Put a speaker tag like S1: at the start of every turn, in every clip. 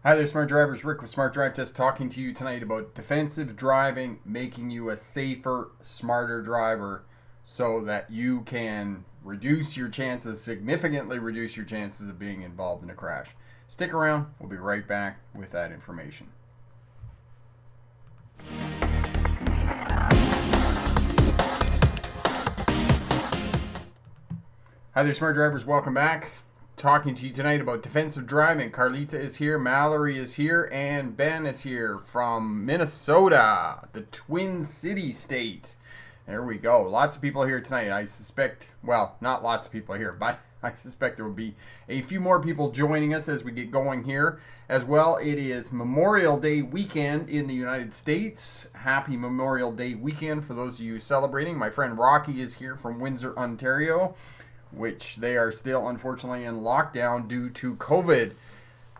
S1: Hi there, smart drivers. Rick with Smart Drive Test talking to you tonight about defensive driving, making you a safer, smarter driver so that you can reduce your chances, significantly reduce your chances of being involved in a crash. Stick around. We'll be right back with that information. Hi there, smart drivers. Welcome back. Talking to you tonight about defensive driving. Carlita is here, Mallory is here, and Ben is here from Minnesota, the Twin City state. There we go. Lots of people here tonight. I suspect, well, not lots of people here, but I suspect there will be a few more people joining us as we get going here. As well, it is Memorial Day weekend in the United States. Happy Memorial Day weekend for those of you celebrating. My friend Rocky is here from Windsor, Ontario, which they are still unfortunately in lockdown due to COVID.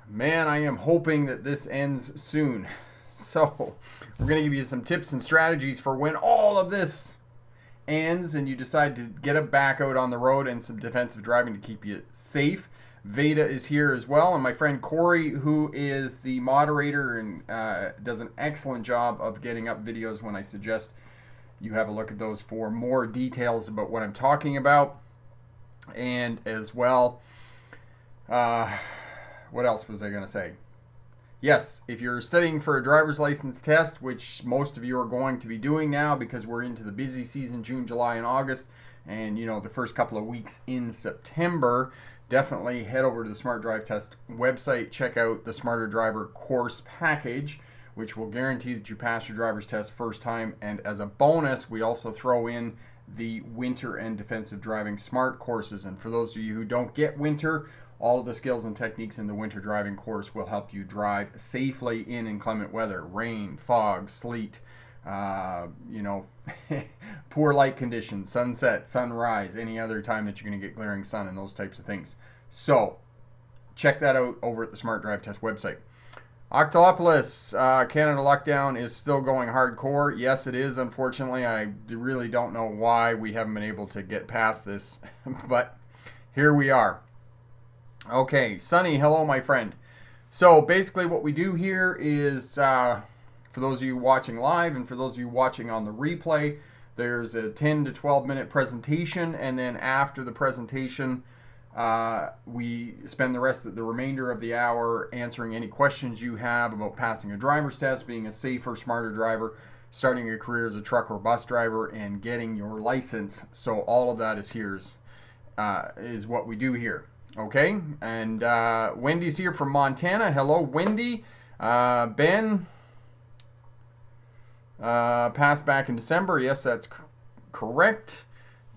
S1: Man, I am hoping that this ends soon. So we're going to give you some tips and strategies for when all of this ends and you decide to get back out on the road, and some defensive driving to keep you safe. Veda is here as well, and my friend Corey, who is the moderator and does an excellent job of getting up videos when I suggest you have a look at those for more details about what I'm talking about. And as well, what else was I going to say? Yes, if you're studying for a driver's license test, which most of you are going to be doing now because we're into the busy season, June, July, and August, and the first couple of weeks in September, definitely head over to the Smart Drive Test website, check out the Smarter Driver course package, which will guarantee that you pass your driver's test first time. And as a bonus, we also throw in the winter and defensive driving smart courses. And for those of you who don't get winter, all of the skills and techniques in the winter driving course will help you drive safely in inclement weather, rain, fog, sleet, poor light conditions, sunset, sunrise, any other time that you're going to get glaring sun and those types of things. So check that out over at the Smart Drive Test website. Octalopolis, Canada lockdown is still going hardcore. Yes, it is. Unfortunately, I really don't know why we haven't been able to get past this, but here we are. Okay, Sunny, hello, my friend. So basically what we do here is, for those of you watching live and for those of you watching on the replay, there's a 10 to 12 minute presentation, and then after the presentation, we spend the remainder of the hour answering any questions you have about passing a driver's test, being a safer, smarter driver, starting a career as a truck or bus driver, and getting your license. So all of that is what we do here. Okay, and Wendy's here from Montana. Hello, Wendy. Ben passed back in December. Yes, that's correct.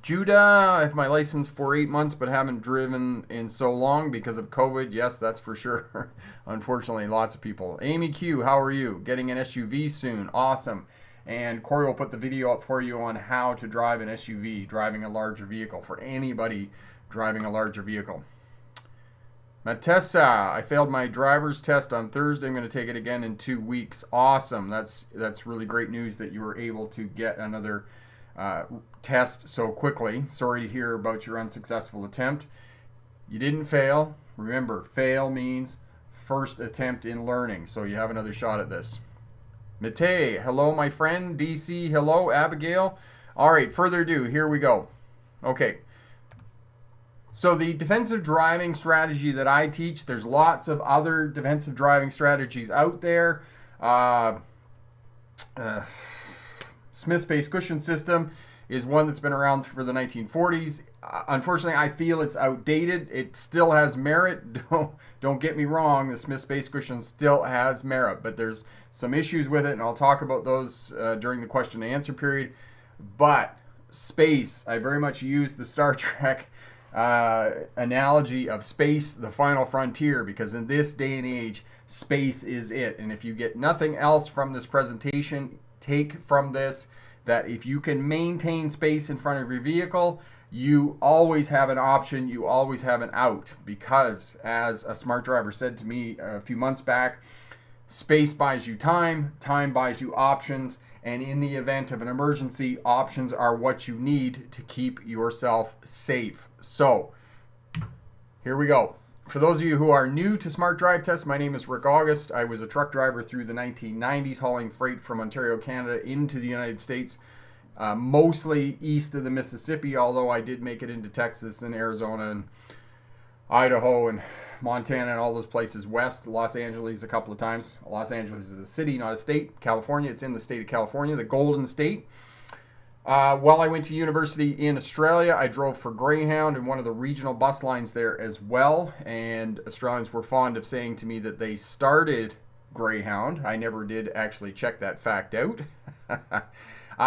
S1: Judah, I have my license for 8 months but haven't driven in so long because of COVID. Yes, that's for sure. Unfortunately, lots of people. Amy Q, how are you? Getting an SUV soon. Awesome. And Corey will put the video up for you on how to drive an SUV, driving a larger vehicle, for anybody driving a larger vehicle. Matessa, I failed my driver's test on Thursday. I'm going to take it again in 2 weeks. Awesome. That's really great news that you were able to get another test so quickly. Sorry to hear about your unsuccessful attempt. You didn't fail. Remember, fail means first attempt in learning, so you have another shot at this. Mate, hello, my friend. DC, hello. Abigail. All right, further ado, here we go. Okay. So the defensive driving strategy that I teach, there's lots of other defensive driving strategies out there. Smith's base cushion system is one that's been around for the 1940s. Unfortunately, I feel it's outdated. It still has merit. Don't get me wrong. The Smith's base cushion still has merit, but there's some issues with it, and I'll talk about those during the question and answer period. But space, I very much use the Star Trek analogy of space, the final frontier, because in this day and age, space is it. And if you get nothing else from this presentation, take from this that if you can maintain space in front of your vehicle, you always have an option, you always have an out, because as a smart driver said to me a few months back, space buys you time, time buys you options, and in the event of an emergency, options are what you need to keep yourself safe. So here we go. For those of you who are new to Smart Drive Test, my name is Rick August. I was a truck driver through the 1990s, hauling freight from Ontario, Canada into the United States, mostly east of the Mississippi, although I did make it into Texas and Arizona and Idaho and Montana and all those places west. Los Angeles a couple of times. Los Angeles is a city, not a state. California, it's in the state of California, the Golden State. While I went to university in Australia, I drove for Greyhound and one of the regional bus lines there as well. And Australians were fond of saying to me that they started Greyhound. I never did actually check that fact out.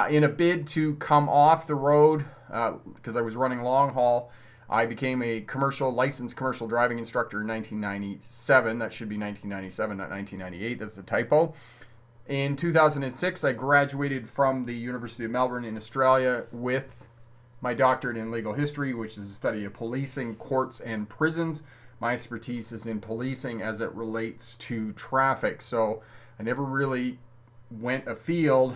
S1: In a bid to come off the road, because I was running long haul, I became a licensed commercial driving instructor in 1997. That should be 1997, not 1998. That's a typo. In 2006, I graduated from the University of Melbourne in Australia with my doctorate in legal history, which is the study of policing, courts, and prisons. My expertise is in policing as it relates to traffic. So I never really went afield,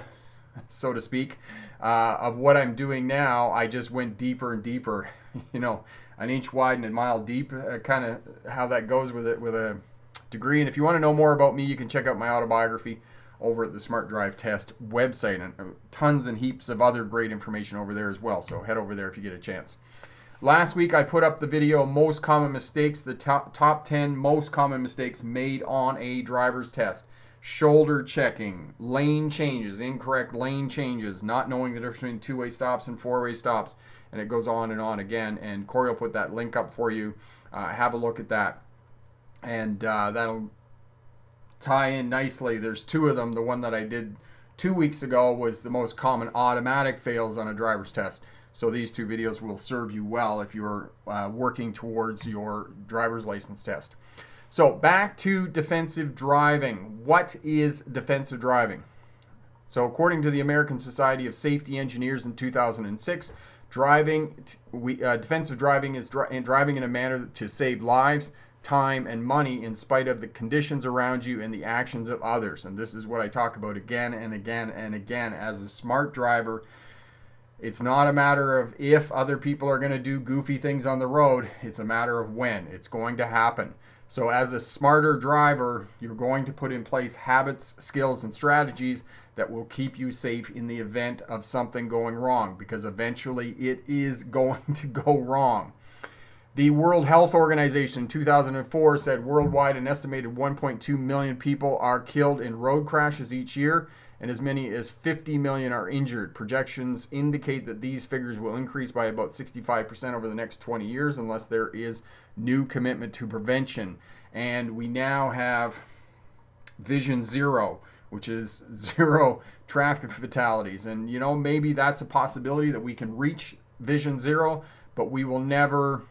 S1: so to speak, of what I'm doing now. I just went deeper and deeper, an inch wide and a mile deep, kind of how that goes with a degree. And if you want to know more about me, you can check out my autobiography over at the Smart Drive Test website, and tons and heaps of other great information over there as well. So head over there if you get a chance. Last week I put up the video, most common mistakes, the top 10 most common mistakes made on a driver's test. Shoulder checking, lane changes, incorrect lane changes, not knowing the difference between two-way stops and four-way stops, and it goes on and on again. And Corey will put that link up for you. Have a look at that, and that'll tie in nicely. There's two of them. The one that I did 2 weeks ago was the most common automatic fails on a driver's test. So these two videos will serve you well if you're working towards your driver's license test. So back to defensive driving. What is defensive driving? So according to the American Society of Safety Engineers in 2006, defensive driving is driving in a manner to save lives, time, and money in spite of the conditions around you and the actions of others. And this is what I talk about again and again and again. As a smart driver, it's not a matter of if other people are going to do goofy things on the road. It's a matter of when. It's going to happen. So as a smarter driver, you're going to put in place habits, skills, and strategies that will keep you safe in the event of something going wrong, because eventually it is going to go wrong. The World Health Organization in 2004 said worldwide an estimated 1.2 million people are killed in road crashes each year, and as many as 50 million are injured. Projections indicate that these figures will increase by about 65% over the next 20 years unless there is new commitment to prevention. And we now have Vision Zero, which is zero traffic fatalities. And maybe that's a possibility that we can reach Vision Zero, but we will never...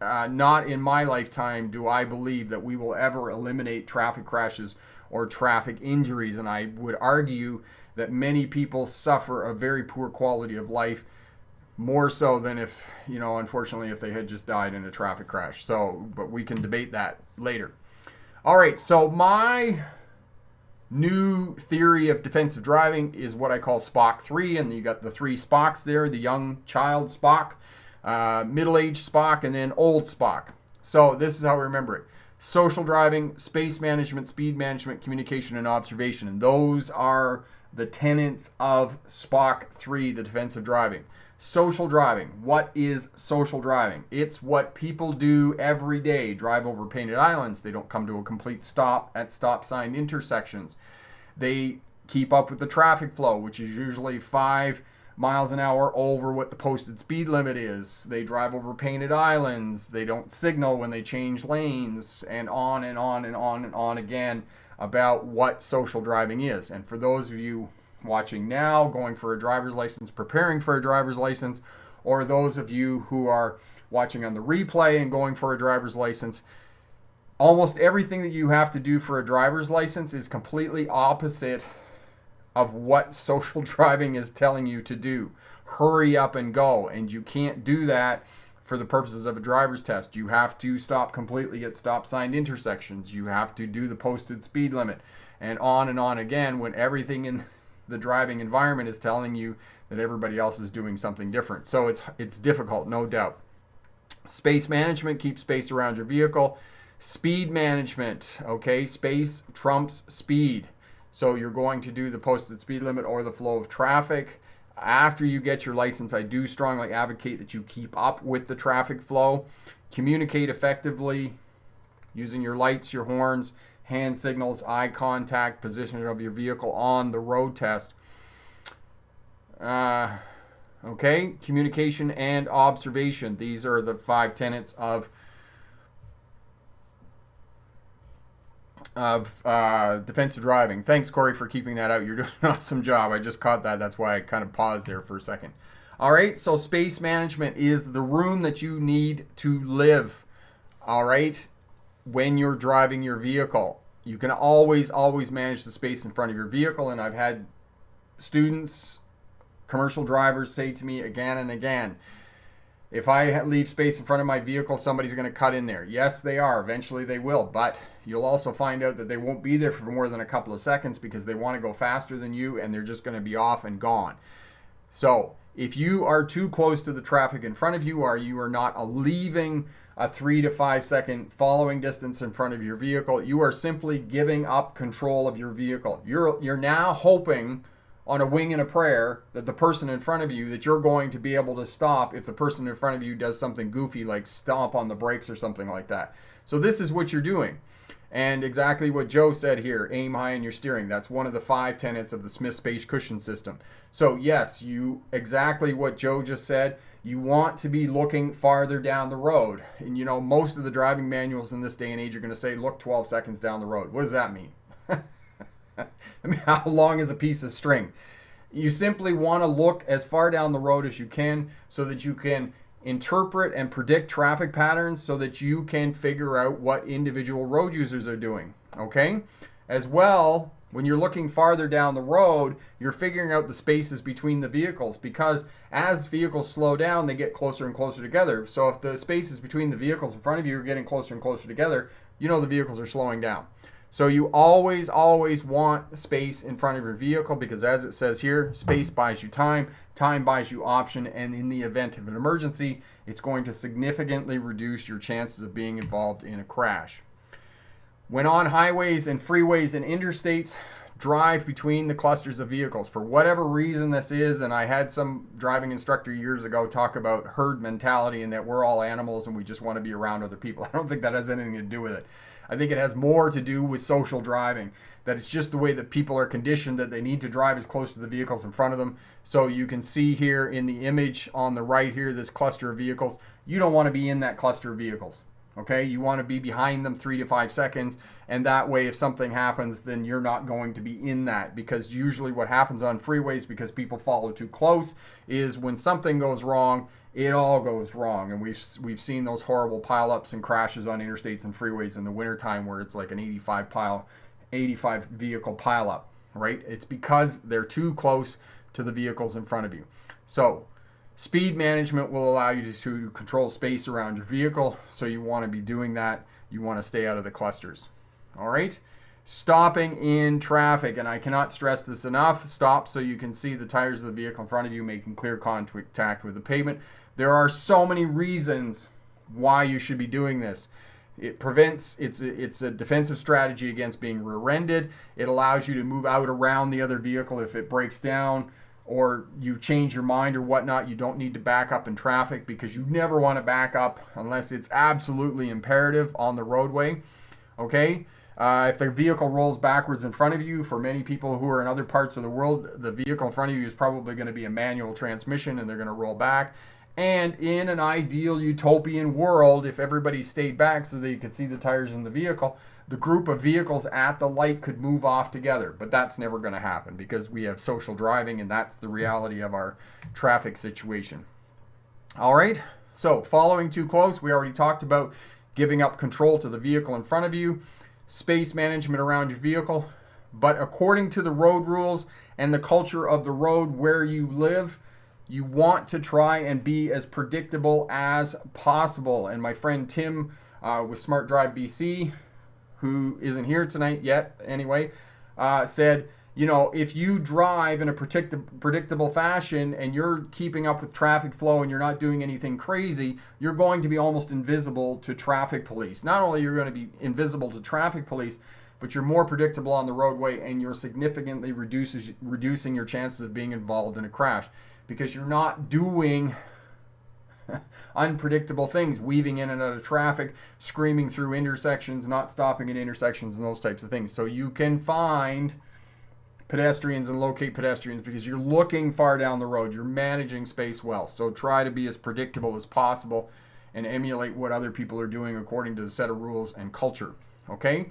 S1: not in my lifetime do I believe that we will ever eliminate traffic crashes or traffic injuries. And I would argue that many people suffer a very poor quality of life, more so than if, unfortunately, if they had just died in a traffic crash. So, but we can debate that later. All right, so my new theory of defensive driving is what I call Spock 3, and you got the three Spocks there, the young child Spock, middle-aged Spock, and then old Spock. So this is how we remember it. Social driving, space management, speed management, communication, and observation. And those are the tenets of Spock 3, the defensive driving. Social driving. What is social driving? It's what people do every day. Drive over painted islands. They don't come to a complete stop at stop sign intersections. They keep up with the traffic flow, which is usually 5 miles an hour over what the posted speed limit is. They drive over painted islands. They don't signal when they change lanes, and on and on and on and on again about what social driving is. And for those of you watching now, going for a driver's license, preparing for a driver's license, or those of you who are watching on the replay and going for a driver's license, almost everything that you have to do for a driver's license is completely opposite of what social driving is telling you to do. Hurry up and go. And you can't do that for the purposes of a driver's test. You have to stop completely at stop sign intersections. You have to do the posted speed limit, and on again, when everything in the driving environment is telling you that everybody else is doing something different. So it's difficult, no doubt. Space management, keep space around your vehicle. Speed management, okay? Space trumps speed. So you're going to do the posted speed limit or the flow of traffic. After you get your license, I do strongly advocate that you keep up with the traffic flow. Communicate effectively using your lights, your horns, hand signals, eye contact, positioning of your vehicle on the road test. Okay, communication and observation. These are the 5 tenets of defensive driving. Thanks, Corey, for keeping that out. You're doing an awesome job. I just caught that. That's why I kind of paused there for a second. All right, so space management is the room that you need to live. All right, when you're driving your vehicle, you can always manage the space in front of your vehicle. And I've had students, commercial drivers say to me again and again, if I leave space in front of my vehicle, somebody's going to cut in there. Yes, they are. Eventually they will. But you'll also find out that they won't be there for more than a couple of seconds because they want to go faster than you and they're just going to be off and gone. So if you are too close to the traffic in front of you, or you are not leaving a 3 to 5 second following distance in front of your vehicle, you are simply giving up control of your vehicle. You're now hoping on a wing and a prayer that the person in front of you, that you're going to be able to stop if the person in front of you does something goofy like stomp on the brakes or something like that. So this is what you're doing. And exactly what Joe said here, aim high in your steering. That's one of the 5 tenets of the Smith Space Cushion System. So yes, exactly what Joe just said, you want to be looking farther down the road. And you know, most of the driving manuals in this day and age are going to say, look 12 seconds down the road. What does that mean? I mean, how long is a piece of string? You simply want to look as far down the road as you can so that you can interpret and predict traffic patterns so that you can figure out what individual road users are doing, okay? As well, when you're looking farther down the road, you're figuring out the spaces between the vehicles because as vehicles slow down, they get closer and closer together. So if the spaces between the vehicles in front of you are getting closer and closer together, you know the vehicles are slowing down. So you always want space in front of your vehicle because as it says here, space buys you time, time buys you option, and in the event of an emergency, it's going to significantly reduce your chances of being involved in a crash. When on highways and freeways and interstates, drive between the clusters of vehicles. For whatever reason this is, and I had some driving instructor years ago talk about herd mentality and that we're all animals and we just want to be around other people. I don't think that has anything to do with it. I think it has more to do with social driving, that it's just the way that people are conditioned that they need to drive as close to the vehicles in front of them. So you can see here in the image on the right here, this cluster of vehicles. You don't want to be in that cluster of vehicles. Okay, you want to be behind them 3 to 5 seconds, and that way if something happens, then you're not going to be in that, because usually what happens on freeways, because people follow too close, is when something goes wrong, it all goes wrong. And we've seen those horrible pileups and crashes on interstates and freeways in the wintertime where it's like an 85 vehicle pileup, right? It's because they're too close to the vehicles in front of you. So speed management will allow you to control space around your vehicle, so you want to be doing that. You want to stay out of the clusters. All right? Stopping in traffic, and I cannot stress this enough. Stop so you can see the tires of the vehicle in front of you making clear contact with the pavement. There are so many reasons why you should be doing this. It prevents, it's a defensive strategy against being rear-ended. It allows you to move out around the other vehicle if it breaks down, or you change your mind or whatnot. You don't need to back up in traffic because you never want to back up unless it's absolutely imperative on the roadway. Okay? If the vehicle rolls backwards in front of you, for many people who are in other parts of the world, the vehicle in front of you is probably going to be a manual transmission and they're going to roll back. And in an ideal utopian world, if everybody stayed back so they could see the tires in the vehicle, the group of vehicles at the light could move off together. But that's never going to happen because we have social driving, and that's the reality of our traffic situation. All right, so following too close, we already talked about giving up control to the vehicle in front of you, space management around your vehicle. But according to the road rules and the culture of the road where you live, you want to try and be as predictable as possible. And my friend Tim with Smart Drive BC, who isn't here tonight yet anyway, said, you know, if you drive in a predictable fashion and you're keeping up with traffic flow and you're not doing anything crazy, you're going to be almost invisible to traffic police. Not only are you going to be invisible to traffic police, but you're more predictable on the roadway, and you're significantly reducing your chances of being involved in a crash, because you're not doing unpredictable things, weaving in and out of traffic, screaming through intersections, not stopping at intersections, and those types of things. So you can find pedestrians and locate pedestrians because you're looking far down the road. You're managing space well. So try to be as predictable as possible and emulate what other people are doing according to the set of rules and culture. Okay?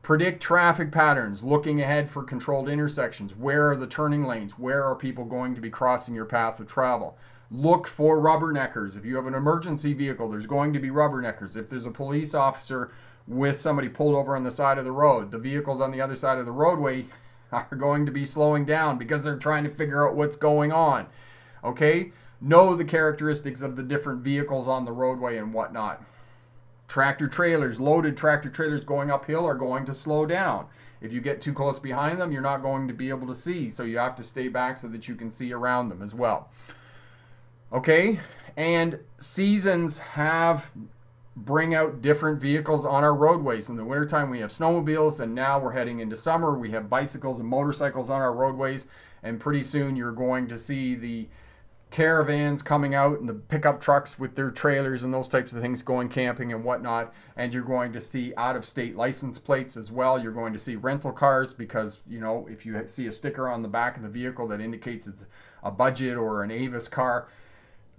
S1: Predict traffic patterns, looking ahead for controlled intersections. Where are the turning lanes? Where are people going to be crossing your path of travel? Look for rubberneckers. If you have an emergency vehicle, there's going to be rubberneckers. If there's a police officer with somebody pulled over on the side of the road, the vehicles on the other side of the roadway are going to be slowing down because they're trying to figure out what's going on. Okay? Know the characteristics of the different vehicles on the roadway and whatnot. Tractor trailers, loaded tractor trailers going uphill are going to slow down. If you get too close behind them, you're not going to be able to see. So you have to stay back so that you can see around them as well. Okay? And seasons bring out different vehicles on our roadways. In the wintertime, we have snowmobiles, and now we're heading into summer. We have bicycles and motorcycles on our roadways, and pretty soon you're going to see the caravans coming out and the pickup trucks with their trailers and those types of things going camping and whatnot. And you're going to see out-of-state license plates as well. You're going to see rental cars because, you know, if you see a sticker on the back of the vehicle that indicates it's a budget or an Avis car,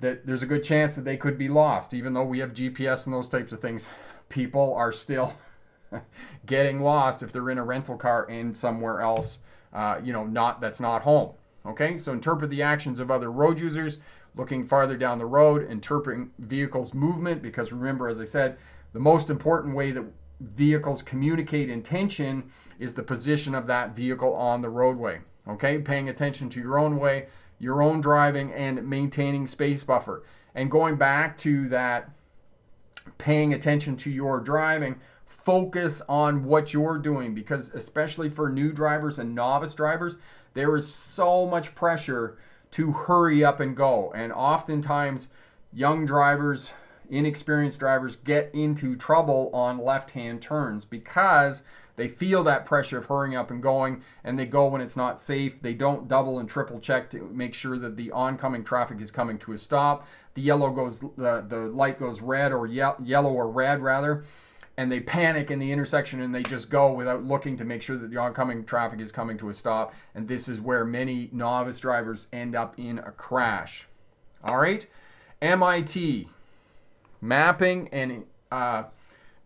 S1: that there's a good chance that they could be lost. Even though we have GPS and those types of things, people are still getting lost if they're in a rental car and somewhere else, that's not home. Okay, so interpret the actions of other road users, looking farther down the road, interpreting vehicles' movement, because remember, as I said, the most important way that vehicles communicate intention is the position of that vehicle on the roadway. Okay, paying attention to your own way, your own driving, and maintaining space buffer. And going back to that, paying attention to your driving, focus on what you're doing, because especially for new drivers and novice drivers, there is so much pressure to hurry up and go. And oftentimes, young drivers, inexperienced drivers get into trouble on left-hand turns because they feel that pressure of hurrying up and going, and they go when it's not safe. They don't double and triple check to make sure that the oncoming traffic is coming to a stop. The light goes red or yellow or red rather, and they panic in the intersection and they just go without looking to make sure that the oncoming traffic is coming to a stop. And this is where many novice drivers end up in a crash. All right, MIT, mapping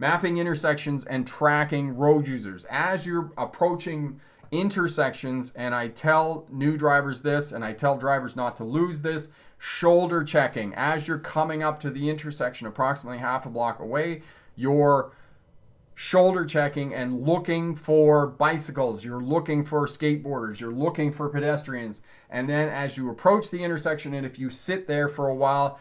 S1: intersections and tracking road users. As you're approaching intersections, and I tell new drivers this, and I tell drivers not to lose this, shoulder checking. As you're coming up to the intersection approximately half a block away, you're shoulder checking and looking for bicycles, you're looking for skateboarders, you're looking for pedestrians. And then as you approach the intersection, and if you sit there for a while,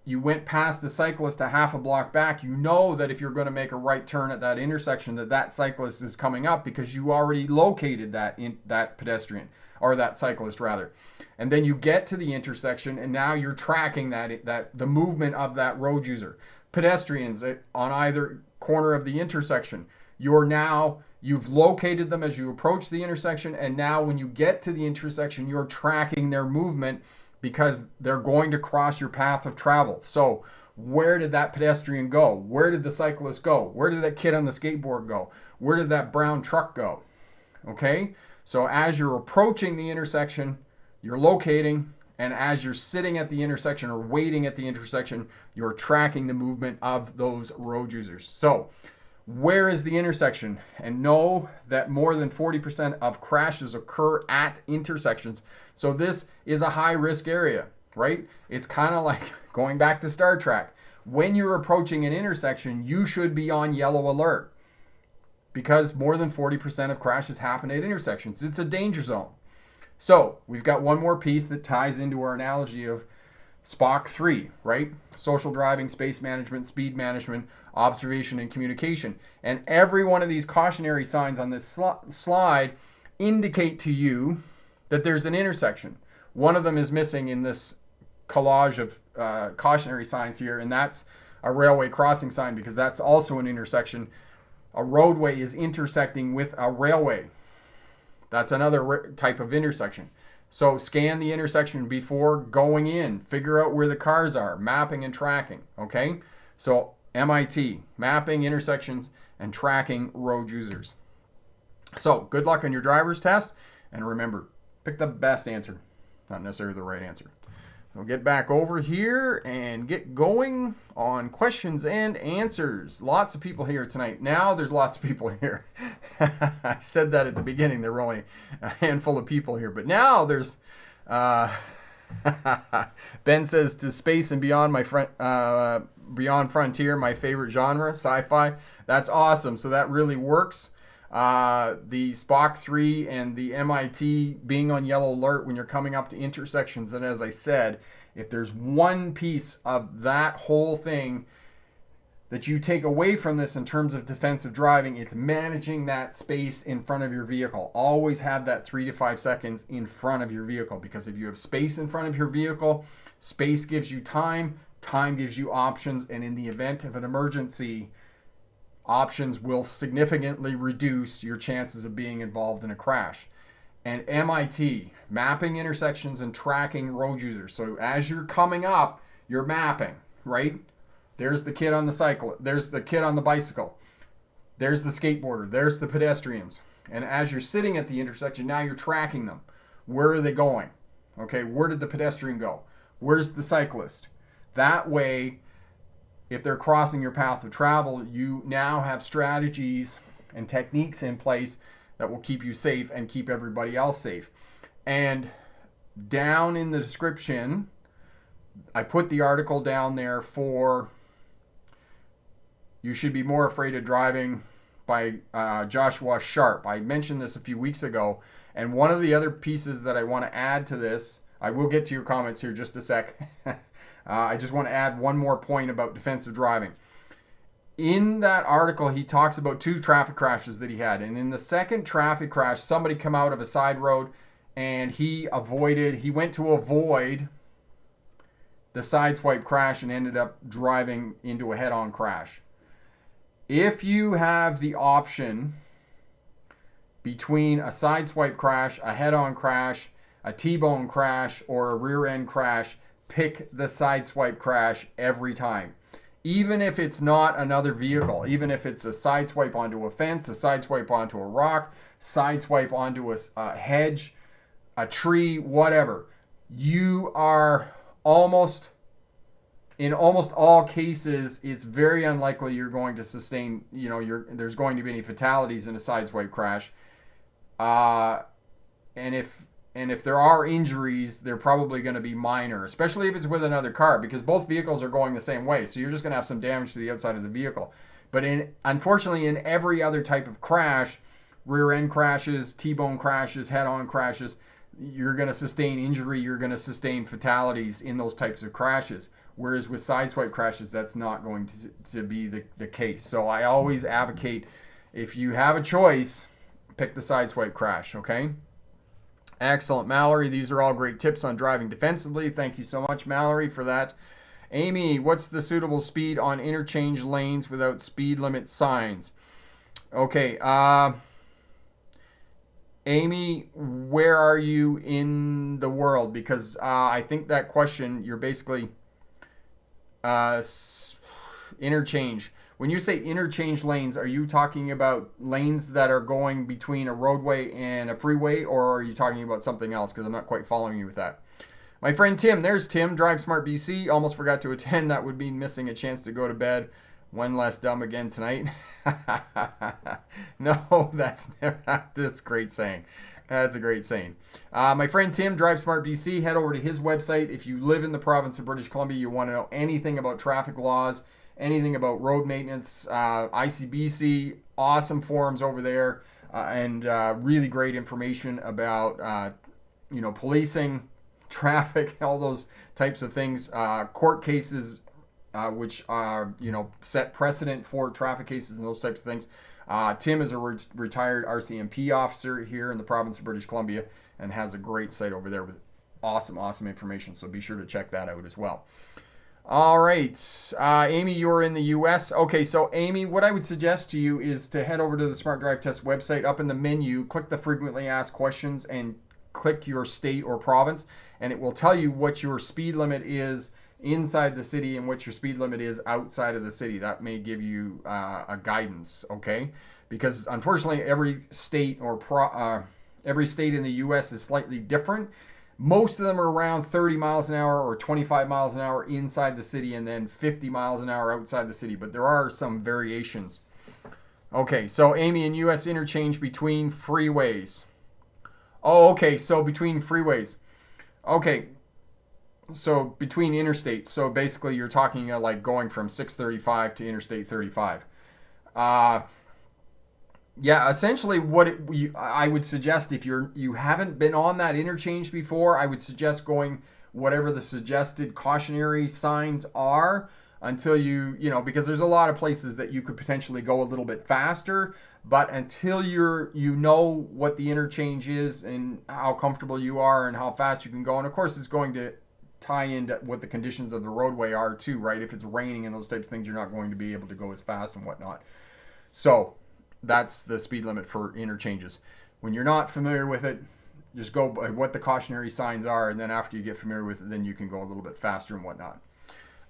S1: you went past the cyclist a half a block back, you know that if you're going to make a right turn at that intersection, that cyclist is coming up because you already located that pedestrian, or that cyclist rather. And then you get to the intersection, and now you're tracking the movement of that road user. Pedestrians on either corner of the intersection, you've located them as you approach the intersection, and now when you get to the intersection, you're tracking their movement because they're going to cross your path of travel. So where did that pedestrian go? Where did the cyclist go? Where did that kid on the skateboard go? Where did that brown truck go? Okay, so as you're approaching the intersection, you're locating, and as you're sitting at the intersection or waiting at the intersection, you're tracking the movement of those road users. So where is the intersection? And know that more than 40% of crashes occur at intersections. So this is a high risk area, right? It's kind of like going back to Star Trek. When you're approaching an intersection, you should be on yellow alert because more than 40% of crashes happen at intersections. It's a danger zone. So we've got one more piece that ties into our analogy of SPOC 3, right? Social driving, space management, speed management, observation, and communication. And every one of these cautionary signs on this slide indicate to you that there's an intersection. One of them is missing in this collage of cautionary signs here, and that's a railway crossing sign, because that's also an intersection. A roadway is intersecting with a railway. That's another type of intersection. So scan the intersection before going in. Figure out where the cars are. Mapping and tracking. Okay? So MIT, mapping intersections and tracking road users. So good luck on your driver's test. And remember, pick the best answer, not necessarily the right answer. We'll get back over here and get going on questions and answers. Lots of people here tonight. Now there's lots of people here. I said that at the beginning. There were only a handful of people here. But now there's... Ben says, to space and beyond, beyond frontier, my favorite genre, sci-fi. That's awesome. So that really works. The Spock 3 and the MIT being on yellow alert when you're coming up to intersections. And as I said, if there's one piece of that whole thing that you take away from this in terms of defensive driving, it's managing that space in front of your vehicle. Always have that 3 to 5 seconds in front of your vehicle, because if you have space in front of your vehicle, space gives you time, time gives you options, and in the event of an emergency, options will significantly reduce your chances of being involved in a crash. And MIT, mapping intersections and tracking road users. So as you're coming up, you're mapping, right? There's the kid on the cycle. There's the kid on the bicycle. There's the skateboarder. There's the pedestrians. And as you're sitting at the intersection, now you're tracking them. Where are they going? Okay, where did the pedestrian go? Where's the cyclist? That way, if they're crossing your path of travel, you now have strategies and techniques in place that will keep you safe and keep everybody else safe. And down in the description, I put the article down there for You Should Be More Afraid of Driving by Joshua Sharp. I mentioned this a few weeks ago. And one of the other pieces that I want to add to this, I will get to your comments here just a sec. I just want to add one more point about defensive driving. In that article, he talks about 2 traffic crashes that he had. And in the second traffic crash, somebody come out of a side road and he went to avoid the sideswipe crash and ended up driving into a head-on crash. If you have the option between a sideswipe crash, a head-on crash, a T-bone crash, or a rear-end crash, pick the sideswipe crash every time. Even if it's not another vehicle, even if it's a sideswipe onto a fence, a sideswipe onto a rock, sideswipe onto a hedge, a tree, whatever. You are in almost all cases, it's very unlikely you're going to sustain, there's going to be any fatalities in a sideswipe crash. And if there are injuries, they're probably going to be minor, especially if it's with another car, because both vehicles are going the same way. So you're just going to have some damage to the outside of the vehicle. But unfortunately, in every other type of crash, rear end crashes, T-bone crashes, head-on crashes, you're going to sustain injury, you're going to sustain fatalities in those types of crashes. Whereas with sideswipe crashes, that's not going to be the case. So I always advocate, if you have a choice, pick the sideswipe crash, okay? Excellent, Mallory. These are all great tips on driving defensively. Thank you so much, Mallory, for that. Amy, what's the suitable speed on interchange lanes without speed limit signs? Okay, Amy, where are you in the world? Because I think that question, you're basically interchange. When you say interchange lanes, are you talking about lanes that are going between a roadway and a freeway, or are you talking about something else? Because I'm not quite following you with that. My friend Tim, there's Tim, Drive Smart BC. Almost forgot to attend. That would mean missing a chance to go to bed. One less dumb again tonight. No, that's a great saying. That's a great saying. My friend Tim, Drive Smart BC, head over to his website. If you live in the province of British Columbia, you want to know anything about traffic laws, anything about road maintenance, ICBC, awesome forums over there, and really great information about policing, traffic, all those types of things, court cases, which are set precedent for traffic cases and those types of things. Tim is a retired RCMP officer here in the province of British Columbia and has a great site over there with awesome information. So be sure to check that out as well. All right, Amy, you're in the U.S. Okay, so Amy, what I would suggest to you is to head over to the Smart Drive Test website. Up in the menu, click the frequently asked questions and click your state or province, and it will tell you what your speed limit is inside the city and what your speed limit is outside of the city. That may give you a guidance, okay? Because unfortunately, every state in the U.S. is slightly different. Most of them are around 30 miles an hour or 25 miles an hour inside the city and then 50 miles an hour outside the city. But there are some variations. Okay, so Amy, in U.S. interchange between freeways. Oh, okay, so between freeways. Okay, so between interstates. So basically you're talking like going from 635 to Interstate 35. Yeah, essentially I would suggest, if you haven't been on that interchange before, I would suggest going whatever the suggested cautionary signs are until because there's a lot of places that you could potentially go a little bit faster, but until you know what the interchange is and how comfortable you are and how fast you can go. And of course it's going to tie into what the conditions of the roadway are too, right? If it's raining and those types of things, you're not going to be able to go as fast and whatnot. So that's the speed limit for interchanges. When you're not familiar with it, just go by what the cautionary signs are, and then after you get familiar with it, then you can go a little bit faster and whatnot.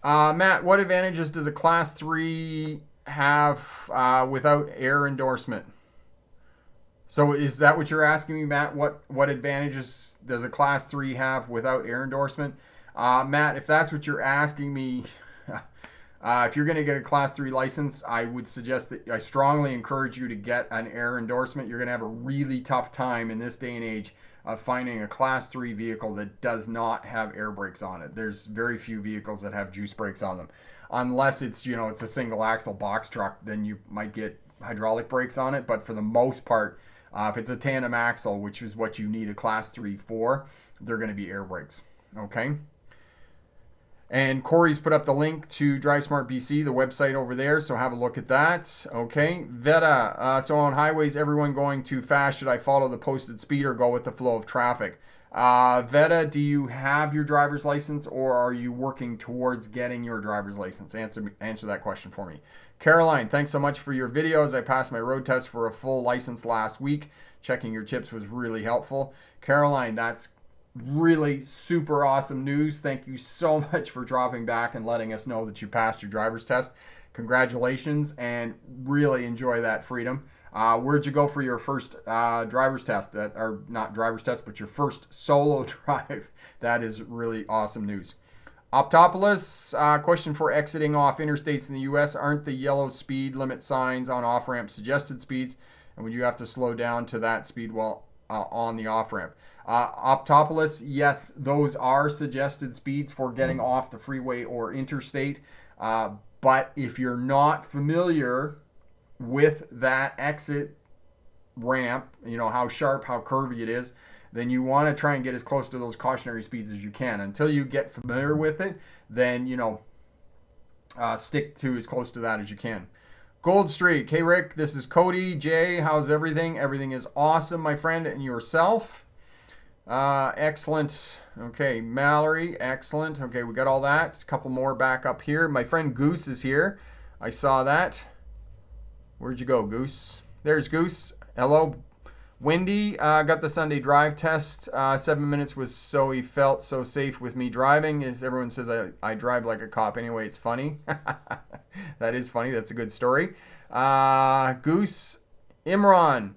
S1: Matt, what advantages does a Class 3 have without air endorsement? So is that what you're asking me, Matt? What advantages does a Class 3 have without air endorsement? Matt, if that's what you're asking me, if you're going to get a Class 3 license, I would suggest that I strongly encourage you to get an air endorsement. You're going to have a really tough time in this day and age of finding a Class 3 vehicle that does not have air brakes on it. There's very few vehicles that have juice brakes on them. Unless it's, it's a single axle box truck, then you might get hydraulic brakes on it. But for the most part, if it's a tandem axle, which is what you need a Class 3 for, they're going to be air brakes. Okay? And Corey's put up the link to Drive Smart BC, the website over there, so have a look at that. Okay, Veta, so on highways, everyone going too fast, should I follow the posted speed or go with the flow of traffic? Veta, do you have your driver's license, or are you working towards getting your driver's license? Answer that question for me. Caroline, thanks so much for your videos. I passed my road test for a full license last week. Checking your tips was really helpful. Caroline, that's really super awesome news. Thank you so much for dropping back and letting us know that you passed your driver's test. Congratulations, and really enjoy that freedom. Where'd you go for your first driver's test? Or not driver's test, but your first solo drive. That is really awesome news. Optopolis, question for exiting off interstates in the U.S. Aren't the yellow speed limit signs on off-ramp suggested speeds? And would you have to slow down to that speed while on the off-ramp? Optopolis, yes, those are suggested speeds for getting off the freeway or interstate. But if you're not familiar with that exit ramp, how sharp, how curvy it is, then you want to try and get as close to those cautionary speeds as you can. Until you get familiar with it, then, stick to as close to that as you can. Gold Streak, hey Rick, this is Cody. Jay, how's everything? Everything is awesome, my friend, and yourself? Excellent. Okay, Mallory, excellent. Okay, we got all that. A couple more back up here. My friend Goose is here. I saw that. Where'd you go, Goose? There's Goose. Hello. Wendy, got the Sunday drive test. 7 minutes was so he felt so safe with me driving. As everyone says, I drive like a cop anyway. It's funny. That is funny. That's a good story. Goose, Imran.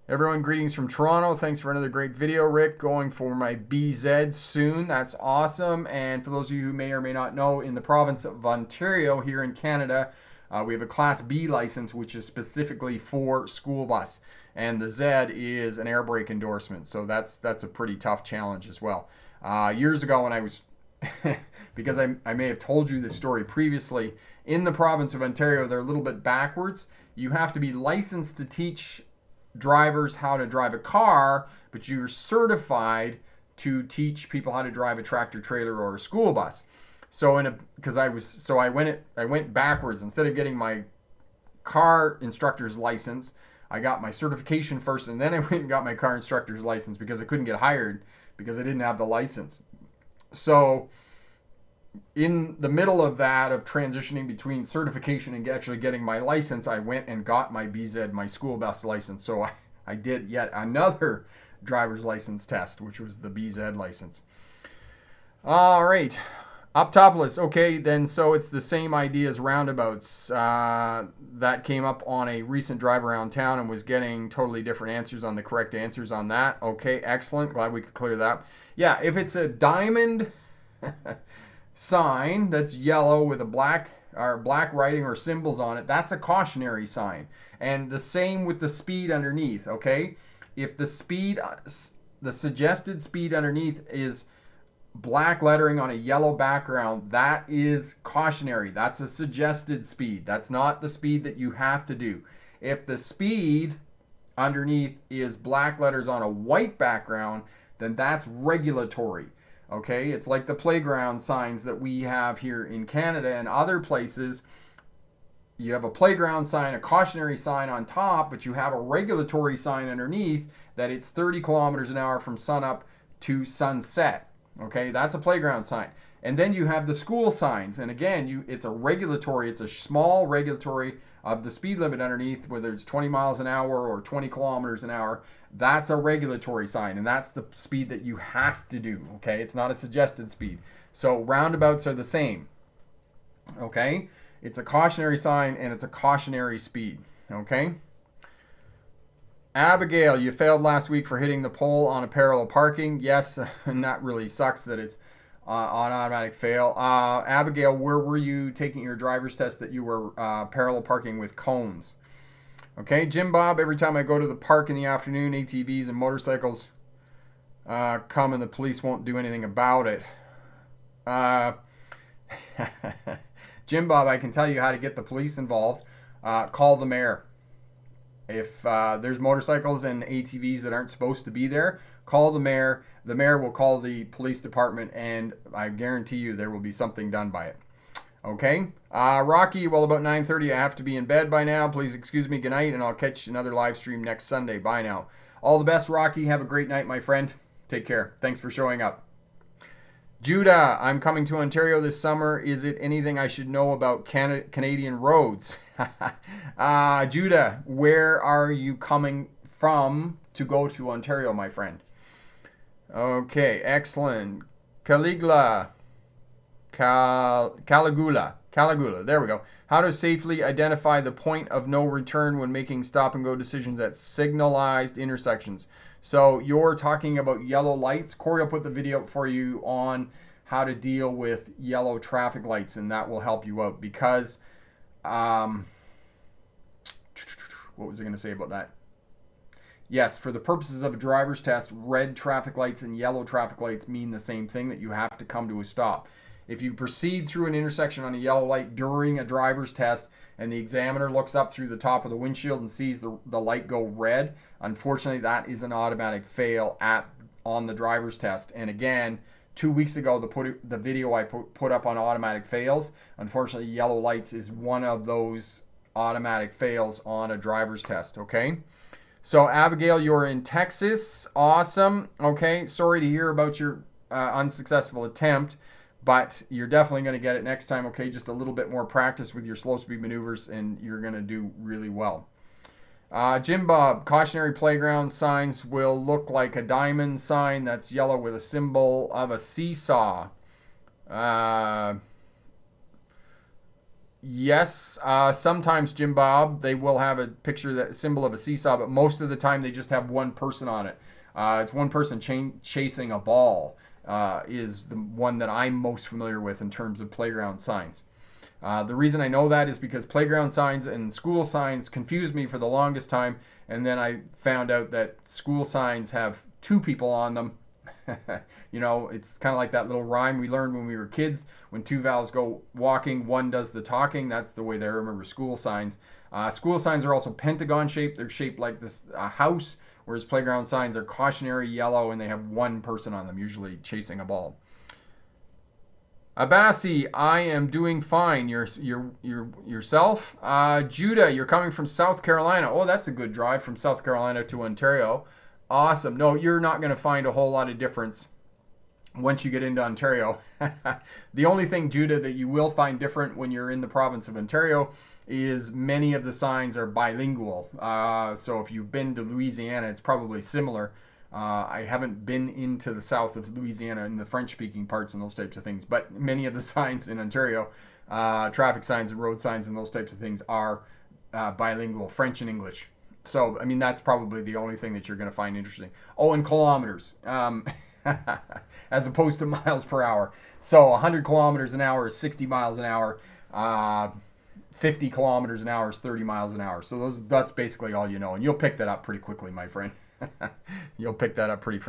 S1: Everyone, greetings from Toronto. Thanks for another great video, Rick. Going for my BZ soon. That's awesome. And for those of you who may or may not know, in the province of Ontario here in Canada, we have a Class B license, which is specifically for school bus. And the Z is an air brake endorsement. So that's a pretty tough challenge as well. Years ago when I was, because I may have told you this story previously, in the province of Ontario, they're a little bit backwards. You have to be licensed to teach drivers how to drive a car, but you're certified to teach people how to drive a tractor trailer or a school bus. So I went backwards. Instead of getting my car instructor's license. I got my certification first, and then I went and got my car instructor's license because I couldn't get hired because I didn't have the license. So in the middle of that, of transitioning between certification and actually getting my license, I went and got my BZ, my school bus license. So I did yet another driver's license test, which was the BZ license. All right. Optopolis. Okay, then so it's the same idea as roundabouts. That came up on a recent drive around town and was getting totally different answers on the correct answers on that. Okay, excellent. Glad we could clear that. Yeah, if it's a diamond sign that's yellow with a black writing or symbols on it, that's a cautionary sign. And the same with the speed underneath, okay? If the suggested speed underneath is black lettering on a yellow background, that is cautionary. That's a suggested speed. That's not the speed that you have to do. If the speed underneath is black letters on a white background, then that's regulatory. Okay, it's like the playground signs that we have here in Canada and other places. You have a playground sign, a cautionary sign on top, but you have a regulatory sign underneath that it's 30 kilometers an hour from sunup to sunset. Okay, that's a playground sign. And then you have the school signs. And again, it's a regulatory, it's a small regulatory of the speed limit underneath, whether it's 20 miles an hour or 20 kilometers an hour. That's a regulatory sign, and that's the speed that you have to do. Okay, it's not a suggested speed. So roundabouts are the same. Okay, it's a cautionary sign and it's a cautionary speed. Okay. Abigail, you failed last week for hitting the pole on a parallel parking. Yes, and that really sucks that it's on automatic fail. Abigail, where were you taking your driver's test that you were parallel parking with cones? Okay, Jim Bob, every time I go to the park in the afternoon, ATVs and motorcycles come and the police won't do anything about it. Jim Bob, I can tell you how to get the police involved. Call the mayor. If there's motorcycles and ATVs that aren't supposed to be there, call the mayor. The mayor will call the police department, and I guarantee you there will be something done by it. Okay? Rocky, well, about 9:30, I have to be in bed by now. Please excuse me. Good night, and I'll catch another live stream next Sunday. Bye now. All the best, Rocky. Have a great night, my friend. Take care. Thanks for showing up. Judah, I'm coming to Ontario this summer. Is it anything I should know about Canadian roads? Judah, where are you coming from to go to Ontario, my friend? Okay, excellent. Caligula, there we go. How to safely identify the point of no return when making stop and go decisions at signalized intersections. So you're talking about yellow lights. Corey will put the video up for you on how to deal with yellow traffic lights, and that will help you out because, what was I going to say about that? Yes, for the purposes of a driver's test, red traffic lights and yellow traffic lights mean the same thing, that you have to come to a stop. If you proceed through an intersection on a yellow light during a driver's test and the examiner looks up through the top of the windshield and sees the light go red, unfortunately that is an automatic fail on the driver's test. And again, 2 weeks ago, the video I put up on automatic fails, unfortunately yellow lights is one of those automatic fails on a driver's test, okay? So Abigail, you're in Texas. Awesome. Okay, sorry to hear about your unsuccessful attempt, but you're definitely going to get it next time, okay? Just a little bit more practice with your slow speed maneuvers and you're going to do really well. Jim Bob, cautionary playground signs will look like a diamond sign that's yellow with a symbol of a seesaw. Yes, sometimes, Jim Bob, they will have a picture, that symbol of a seesaw, but most of the time they just have one person on it. It's one person chasing a ball. Is the one that I'm most familiar with in terms of playground signs. The reason I know that is because playground signs and school signs confused me for the longest time, and then I found out that school signs have two people on them. You know, it's kind of like that little rhyme we learned when we were kids. When two vowels go walking, one does the talking. That's the way that I remember school signs. School signs are also pentagon shaped. They're shaped like this house, whereas playground signs are cautionary, yellow, and they have one person on them, usually chasing a ball. Abasi, I am doing fine. Yourself? Judah, you're coming from South Carolina. Oh, that's a good drive from South Carolina to Ontario. Awesome. No, you're not going to find a whole lot of difference once you get into Ontario. The only thing, Judah, that you will find different when you're in the province of Ontario is many of the signs are bilingual. So if you've been to Louisiana, it's probably similar. I haven't been into the south of Louisiana in the French-speaking parts and those types of things, but many of the signs in Ontario, traffic signs and road signs and those types of things are bilingual, French and English. So, I mean, that's probably the only thing that you're going to find interesting. Oh, and kilometers, as opposed to miles per hour. So 100 kilometers an hour is 60 miles an hour. 50 kilometers an hour is 30 miles an hour. So that's basically all you know. And you'll pick that up pretty quickly, my friend. You'll pick that up pretty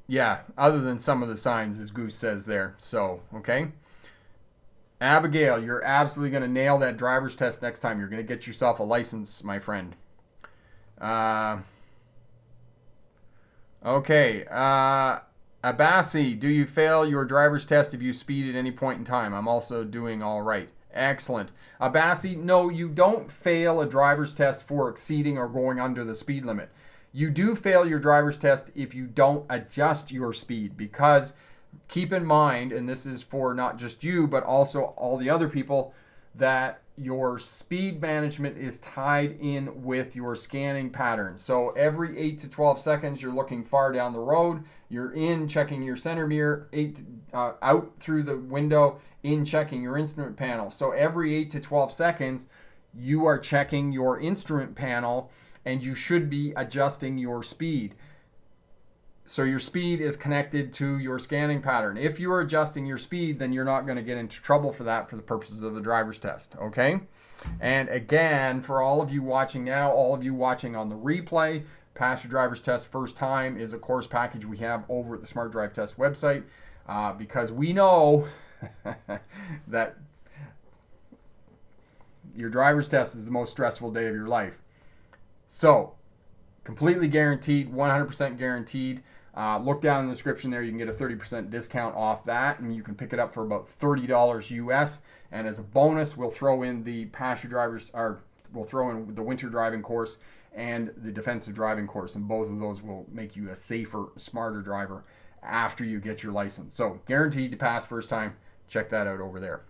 S1: yeah, other than some of the signs, as Goose says there. So, okay. Abigail, you're absolutely going to nail that driver's test next time. You're going to get yourself a license, my friend. Okay. Abasi, do you fail your driver's test if you speed at any point in time? I'm also doing all right. Excellent. Abasi, no, you don't fail a driver's test for exceeding or going under the speed limit. You do fail your driver's test if you don't adjust your speed, because keep in mind, and this is for not just you, but also all the other people, that your speed management is tied in with your scanning pattern. So every 8 to 12 seconds, you're looking far down the road. You're in checking your center mirror, out through the window, in checking your instrument panel. So every 8 to 12 seconds, you are checking your instrument panel, and you should be adjusting your speed. So your speed is connected to your scanning pattern. If you're adjusting your speed, then you're not going to get into trouble for that for the purposes of the driver's test, okay? And again, for all of you watching now, all of you watching on the replay, Pass Your Driver's Test First Time is a course package we have over at the Smart Drive Test website, because we know that your driver's test is the most stressful day of your life. So, completely guaranteed, 100% guaranteed. Look down in the description there. You can get a 30% discount off that, and you can pick it up for about $30 US. And as a bonus, we'll throw in the we'll throw in the winter driving course and the defensive driving course, and both of those will make you a safer, smarter driver after you get your license. So guaranteed to pass first time. Check that out over there.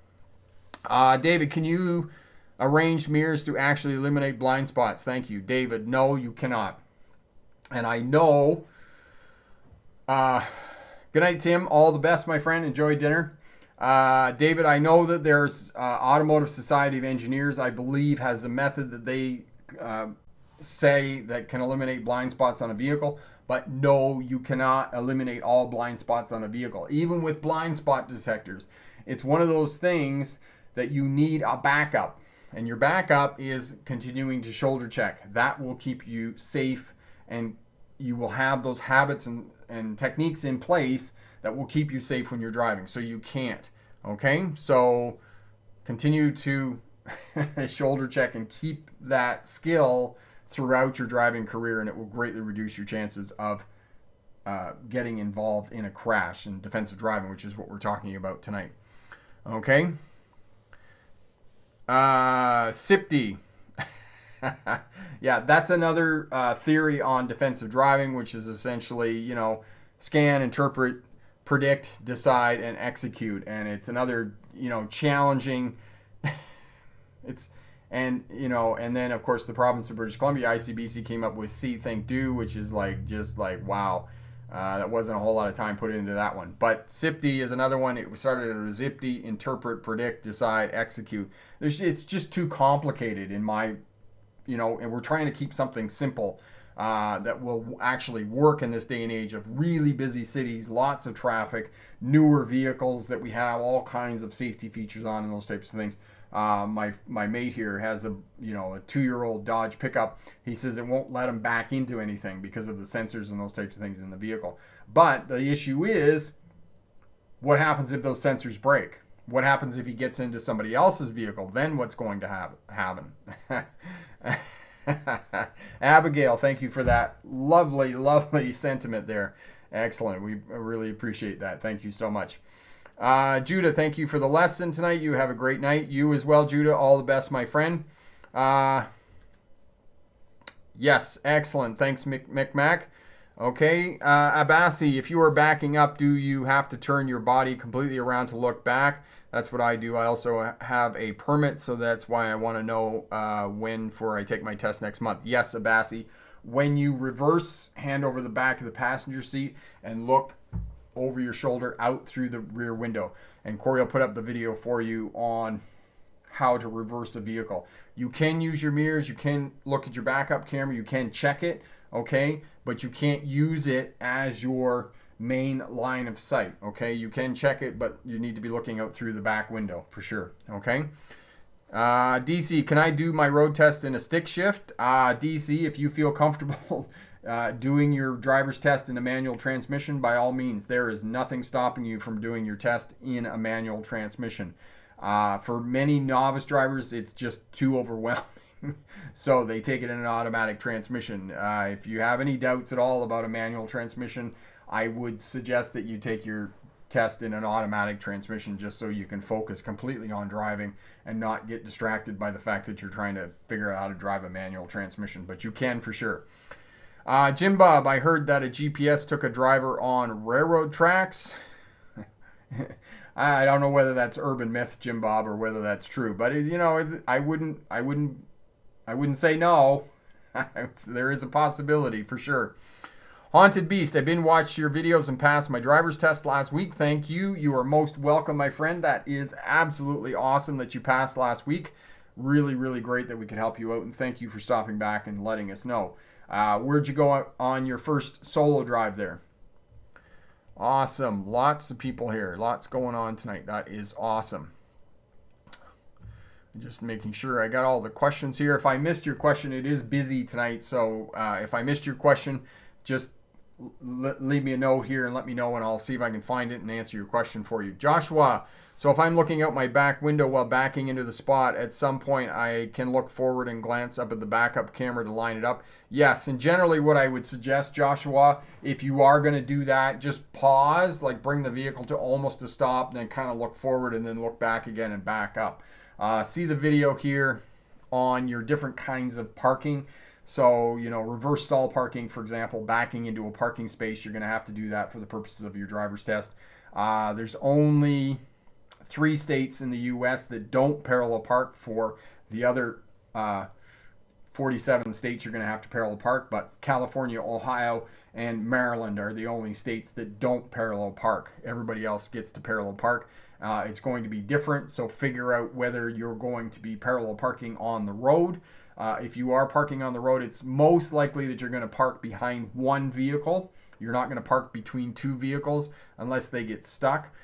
S1: David, can you arrange mirrors to actually eliminate blind spots? Thank you, David. No, you cannot. And I know. Good night, Tim. All the best, my friend. Enjoy dinner. David, I know that there's Automotive Society of Engineers, I believe, has a method that they say that can eliminate blind spots on a vehicle. But no, you cannot eliminate all blind spots on a vehicle. Even with blind spot detectors, it's one of those things that you need a backup. And your backup is continuing to shoulder check. That will keep you safe, and you will have those habits and techniques in place that will keep you safe when you're driving. So you can't. Okay? So continue to shoulder check and keep that skill throughout your driving career, and it will greatly reduce your chances of getting involved in a crash in defensive driving, which is what we're talking about tonight. Okay? SIPD. Yeah, that's another theory on defensive driving, which is essentially, scan, interpret, predict, decide, and execute. And it's another, challenging. And then of course the province of British Columbia, ICBC, came up with see, think, do, which is just like wow. That wasn't a whole lot of time put into that one. But SIPD is another one. It started as ZIPD, interpret, predict, decide, execute. It's just too complicated in my, and we're trying to keep something simple that will actually work in this day and age of really busy cities, lots of traffic, newer vehicles that we have all kinds of safety features on and those types of things. My mate here has a 2-year-old Dodge pickup. He says it won't let him back into anything because of the sensors and those types of things in the vehicle. But the issue is, what happens if those sensors break? What happens if he gets into somebody else's vehicle? Then what's going to happen? Abigail, thank you for that lovely, lovely sentiment there. Excellent. We really appreciate that. Thank you so much. Judah, thank you for the lesson tonight. You have a great night. You as well, Judah. All the best, my friend. Yes, excellent. Thanks, Mick. Okay, Abassi, if you are backing up, do you have to turn your body completely around to look back? That's what I do. I also have a permit, so that's why I want to know when I take my test next month. Yes, Abassi, when you reverse, hand over the back of the passenger seat and look over your shoulder out through the rear window. And Corey will put up the video for you on how to reverse a vehicle. You can use your mirrors, you can look at your backup camera, you can check it, okay? But you can't use it as your main line of sight, okay? You can check it, but you need to be looking out through the back window for sure, okay? DC, can I do my road test in a stick shift? DC, if you feel comfortable doing your driver's test in a manual transmission, by all means, there is nothing stopping you from doing your test in a manual transmission. For many novice drivers, it's just too overwhelming. So they take it in an automatic transmission. If you have any doubts at all about a manual transmission, I would suggest that you take your test in an automatic transmission just so you can focus completely on driving and not get distracted by the fact that you're trying to figure out how to drive a manual transmission. But you can for sure. Jim Bob, I heard that a GPS took a driver on railroad tracks. I don't know whether that's urban myth, Jim Bob, or whether that's true. But I wouldn't say no. There is a possibility for sure. Haunted Beast, I binge watched your videos and passed my driver's test last week. Thank you. You are most welcome, my friend. That is absolutely awesome that you passed last week. Really, really great that we could help you out. And thank you for stopping back and letting us know. Where'd you go on your first solo drive there? Awesome. Lots of people here. Lots going on tonight. That is awesome. Just making sure I got all the questions here. If I missed your question, it is busy tonight. So if I missed your question, just leave me a note here and let me know, and I'll see if I can find it and answer your question for you. Joshua, so if I'm looking out my back window while backing into the spot, at some point I can look forward and glance up at the backup camera to line it up. Yes, and generally what I would suggest, Joshua, if you are going to do that, just pause, like bring the vehicle to almost a stop, then kind of look forward and then look back again and back up. See the video here on your different kinds of parking. So, reverse stall parking, for example, backing into a parking space, you're going to have to do that for the purposes of your driver's test. There's only 3 states in the U.S. that don't parallel park. For the other 47 states, you're going to have to parallel park. But California, Ohio, and Maryland are the only states that don't parallel park. Everybody else gets to parallel park. It's going to be different, so figure out whether you're going to be parallel parking on the road. If you are parking on the road, it's most likely that you're going to park behind one vehicle. You're not going to park between 2 vehicles unless they get stuck.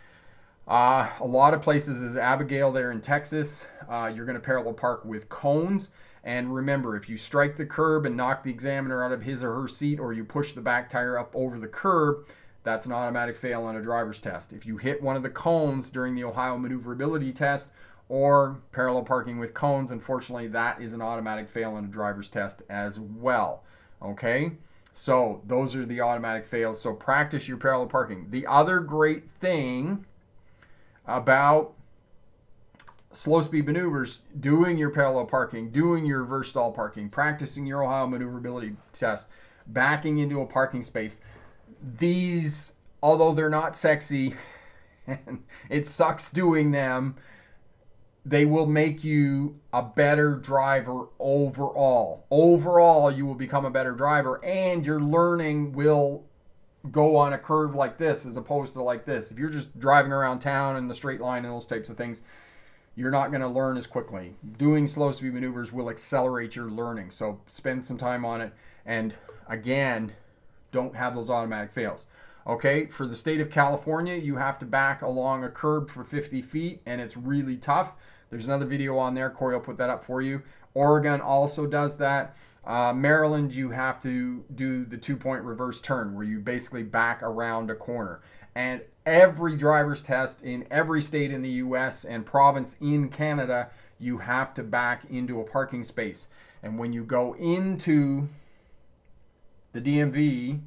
S1: A lot of places is Abigail there in Texas. You're going to parallel park with cones. And remember, if you strike the curb and knock the examiner out of his or her seat, or you push the back tire up over the curb, that's an automatic fail on a driver's test. If you hit one of the cones during the Ohio maneuverability test, or parallel parking with cones, unfortunately, that is an automatic fail on a driver's test as well. Okay? So those are the automatic fails. So practice your parallel parking. The other great thing about slow speed maneuvers, doing your parallel parking, doing your reverse stall parking, practicing your Ohio maneuverability test, backing into a parking space, these, although they're not sexy and it sucks doing them, they will make you a better driver overall. Overall, you will become a better driver, and your learning will go on a curve like this as opposed to like this. If you're just driving around town in the straight line and those types of things, you're not going to learn as quickly. Doing slow speed maneuvers will accelerate your learning. So spend some time on it. And again, don't have those automatic fails. Okay, for the state of California, you have to back along a curb for 50 feet, and it's really tough. There's another video on there. Corey will put that up for you. Oregon also does that. Maryland, you have to do the 2-point reverse turn where you basically back around a corner. And every driver's test in every state in the U.S. and province in Canada, you have to back into a parking space. And when you go into the DMV,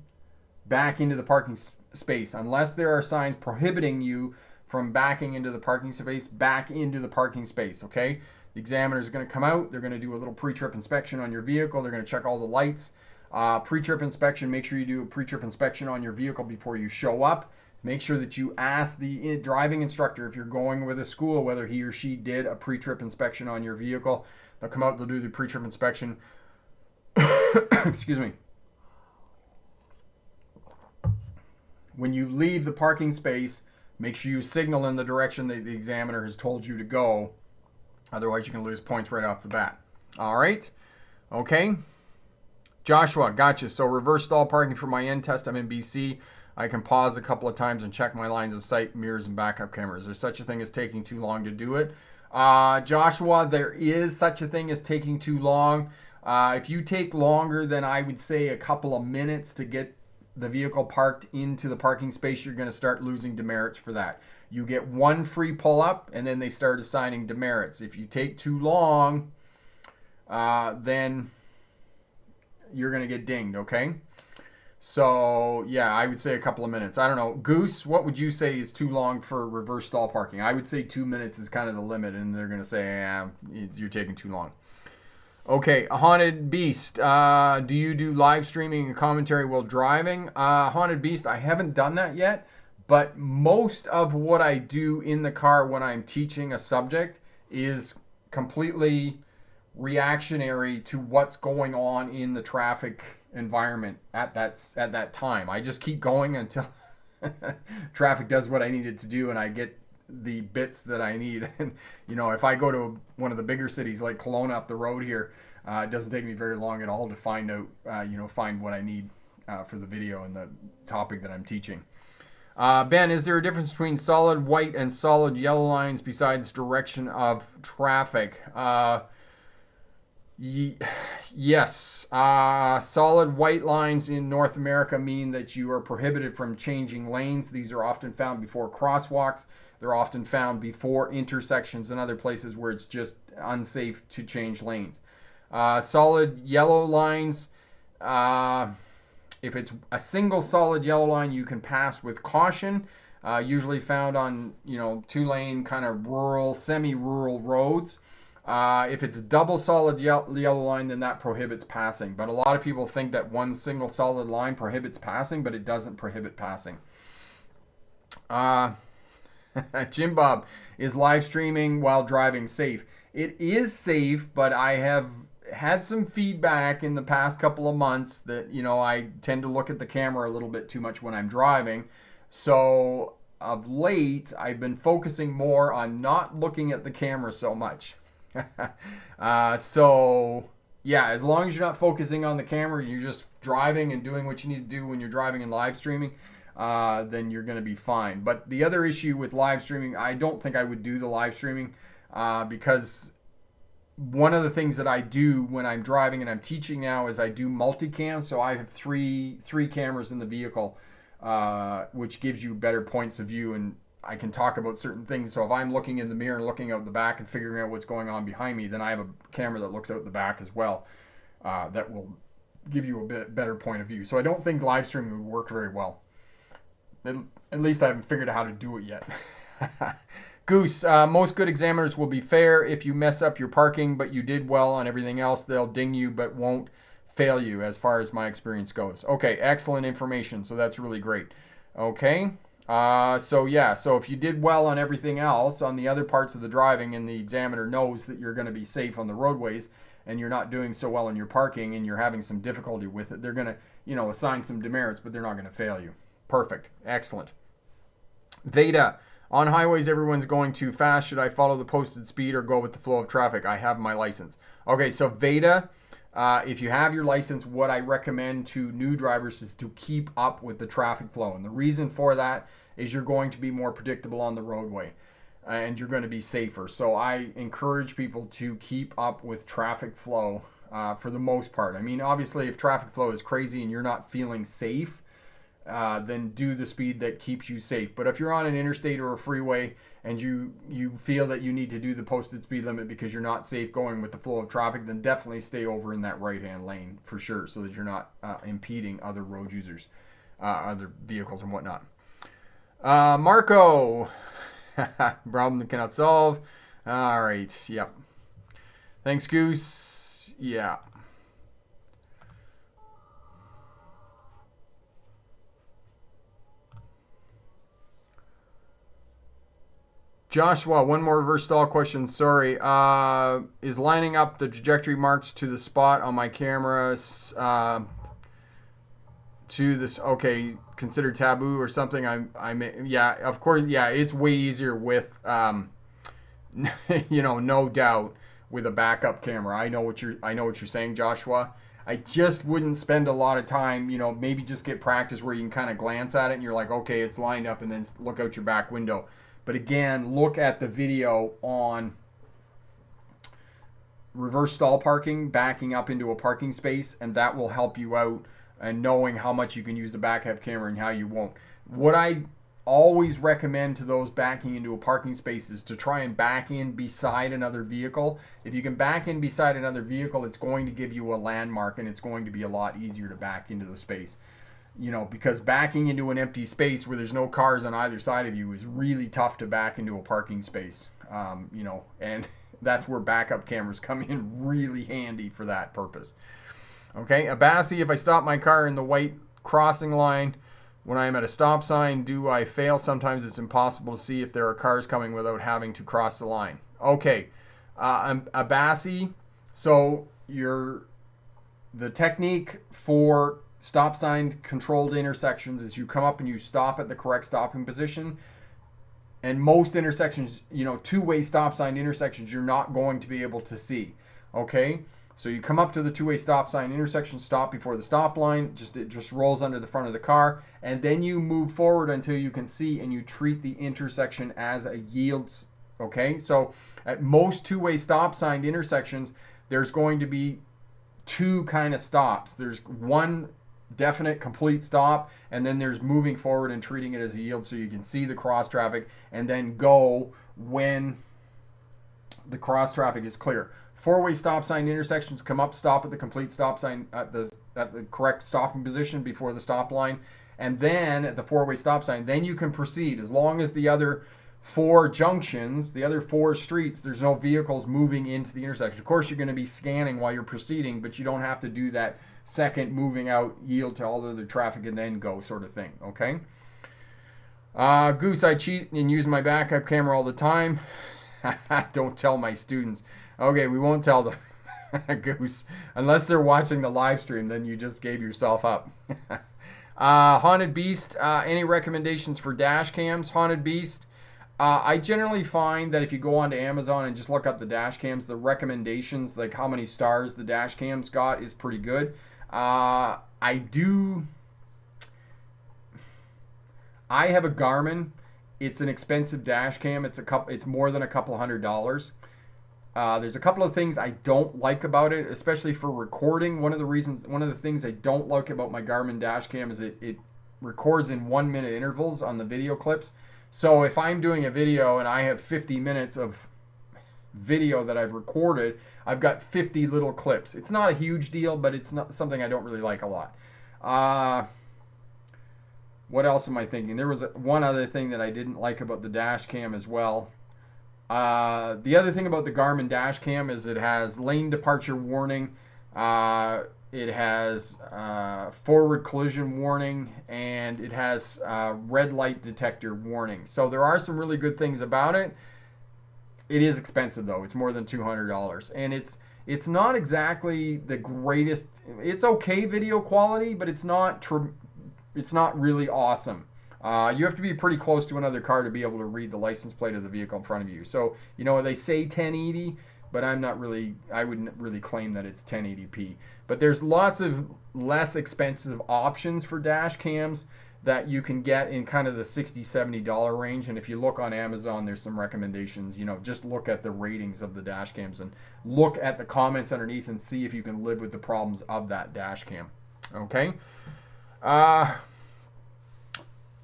S1: back into the parking space. Unless there are signs prohibiting you from backing into the parking space, back into the parking space, okay? The examiner is going to come out. They're going to do a little pre-trip inspection on your vehicle. They're going to check all the lights. Pre-trip inspection, make sure you do a pre-trip inspection on your vehicle before you show up. Make sure that you ask the driving instructor if you're going with a school whether he or she did a pre-trip inspection on your vehicle. They'll come out, they'll do the pre-trip inspection. Excuse me. When you leave the parking space, make sure you signal in the direction that the examiner has told you to go. Otherwise, you can lose points right off the bat. All right. Okay. Joshua, gotcha. So reverse stall parking for my end test. I'm in BC. I can pause a couple of times and check my lines of sight, mirrors, and backup cameras. There's such a thing as taking too long to do it. Joshua, there is such a thing as taking too long. If you take longer than I would say a couple of minutes to get the vehicle parked into the parking space, you're going to start losing demerits for that. You get one free pull-up, and then they start assigning demerits. If you take too long, then you're going to get dinged, okay? So, yeah, I would say a couple of minutes. I don't know. Goose, what would you say is too long for reverse stall parking? I would say 2 minutes is kind of the limit, and they're going to say, you're taking too long. Okay, Haunted Beast, do you do live streaming and commentary while driving? Haunted Beast, I haven't done that yet, but most of what I do in the car when I'm teaching a subject is completely reactionary to what's going on in the traffic environment at that time. I just keep going until traffic does what I need it to do and I get the bits that I need. And you know, if I go to one of the bigger cities like Kelowna up the road here, it doesn't take me very long at all to find out find what I need for the video and the topic that I'm teaching. Ben, is there a difference between solid white and solid yellow lines besides direction of traffic? Yes. Solid white lines in North America mean that you are prohibited from changing lanes. These are often found before crosswalks. They're often found before intersections and other places where it's just unsafe to change lanes. Solid yellow lines, if it's a single solid yellow line, you can pass with caution. Usually found on, 2-lane kind of rural, semi-rural roads. If it's double solid yellow line, then that prohibits passing. But a lot of people think that one single solid line prohibits passing, but it doesn't prohibit passing. Jim Bob, is live streaming while driving safe? It is safe, but I have had some feedback in the past couple of months that, I tend to look at the camera a little bit too much when I'm driving. So of late, I've been focusing more on not looking at the camera so much. So yeah, as long as you're not focusing on the camera, you're just driving and doing what you need to do when you're driving and live streaming, then you're going to be fine. But the other issue with live streaming, I don't think I would do the live streaming because one of the things that I do when I'm driving and I'm teaching now is I do multicam. So I have three cameras in the vehicle, which gives you better points of view, and I can talk about certain things. So if I'm looking in the mirror and looking out the back and figuring out what's going on behind me, then I have a camera that looks out the back as well, that will give you a bit better point of view. So I don't think live streaming would work very well. At least I haven't figured out how to do it yet. Goose, most good examiners will be fair. If you mess up your parking, but you did well on everything else, they'll ding you, but won't fail you, as far as my experience goes. Okay, excellent information. So that's really great. Okay. So if you did well on everything else, on the other parts of the driving, and the examiner knows that you're going to be safe on the roadways, and you're not doing so well in your parking, and you're having some difficulty with it, they're going to, assign some demerits, but they're not going to fail you. Perfect. Excellent. Veda, on highways, everyone's going too fast. Should I follow the posted speed or go with the flow of traffic? I have my license. Okay, so Veda, if you have your license, what I recommend to new drivers is to keep up with the traffic flow. And the reason for that is you're going to be more predictable on the roadway and you're going to be safer. So I encourage people to keep up with traffic flow for the most part. I mean, obviously, if traffic flow is crazy and you're not feeling safe, then do the speed that keeps you safe. But if you're on an interstate or a freeway and you feel that you need to do the posted speed limit because you're not safe going with the flow of traffic, then definitely stay over in that right-hand lane for sure, so that you're not impeding other road users. other vehicles and whatnot. Marco, problem that cannot solve. All right, yep. Thanks, Goose. Yeah. Joshua, one more reverse stall question. Sorry. Is lining up the trajectory marks to the spot on my camera to this, okay, considered taboo or something? Yeah, of course. Yeah, it's way easier with, no doubt, with a backup camera. I know what you're saying, Joshua. I just wouldn't spend a lot of time, maybe just get practice where you can kind of glance at it and you're like, okay, it's lined up, and then look out your back window. But again, look at the video on reverse stall parking, backing up into a parking space, and that will help you out and knowing how much you can use the backup camera and how you won't. What I always recommend to those backing into a parking space is to try and back in beside another vehicle. If you can back in beside another vehicle, it's going to give you a landmark, and it's going to be a lot easier to back into the space. Because backing into an empty space where there's no cars on either side of you is really tough to back into a parking space. And that's where backup cameras come in really handy for that purpose. Okay, Abassi, if I stop my car in the white crossing line when I'm at a stop sign, do I fail? Sometimes it's impossible to see if there are cars coming without having to cross the line. Okay, Abassi, so the technique for stop sign controlled intersections is you come up and you stop at the correct stopping position. And most intersections, two-way stop sign intersections, you're not going to be able to see. Okay? So you come up to the two-way stop sign intersection, stop before the stop line, it just rolls under the front of the car, and then you move forward until you can see, and you treat the intersection as a yield. Okay? So at most two-way stop sign intersections, there's going to be two kind of stops. There's one definite complete stop, and then there's moving forward and treating it as a yield so you can see the cross traffic and then go when the cross traffic is clear. Four-way stop sign intersections, come up, stop at the complete stop sign at the correct stopping position before the stop line, and then at the four-way stop sign, then you can proceed as long as the other four junctions, the other four streets, there's no vehicles moving into the intersection. Of course, you're going to be scanning while you're proceeding, but you don't have to do that second moving out, yield to all the other traffic, and then go sort of thing. Okay? Goose, I cheat and use my backup camera all the time. Don't tell my students. Okay, we won't tell them. Goose. Unless they're watching the live stream, then you just gave yourself up. Haunted Beast, any recommendations for dash cams? Haunted Beast, I generally find that if you go onto Amazon and just look up the dash cams, the recommendations, like how many stars the dash cams got, is pretty good. I have a Garmin. It's an expensive dash cam. It's more than a couple $100. There's a couple of things I don't like about it, especially for recording. One of the things I don't like about my Garmin dash cam is it records in 1 minute intervals on the video clips. So if I'm doing a video and I have 50 minutes of video that I've recorded, I've got 50 little clips. It's not a huge deal, but it's not something I don't really like a lot. What else am I thinking? There was one other thing that I didn't like about the dash cam as well. The other thing about the Garmin dash cam is it has lane departure warning. It has forward collision warning, and it has red light detector warning. So there are some really good things about it. It is expensive though. It's more than $200, and it's not exactly the greatest. It's okay video quality, but it's not really awesome. You have to be pretty close to another car to be able to read the license plate of the vehicle in front of you. So, they say 1080, but I wouldn't really claim that it's 1080p. But there's lots of less expensive options for dash cams that you can get in kind of the $60, $70 range. And if you look on Amazon, there's some recommendations. Just look at the ratings of the dash cams and look at the comments underneath and see if you can live with the problems of that dash cam. Okay?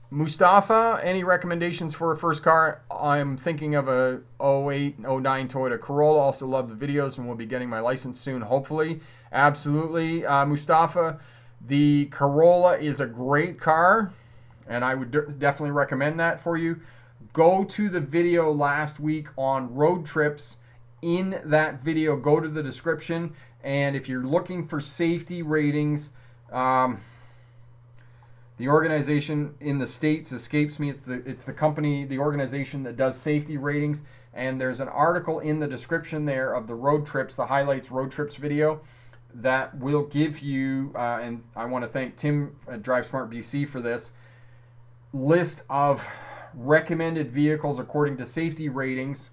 S1: Mustafa, any recommendations for a first car? I'm thinking of a 08, 09 Toyota Corolla. Also love the videos, and will be getting my license soon, hopefully. Absolutely. Mustafa, The Corolla is a great car, and I would definitely recommend that for you. Go to the video last week on road trips. In that video, go to the description, and if you're looking for safety ratings, the organization in the States escapes me. It's the company, the organization that does safety ratings, and there's an article in the description there of the road trips, the highlights road trips video, that will give you, and I want to thank Tim at Drive Smart BC for this, list of recommended vehicles according to safety ratings.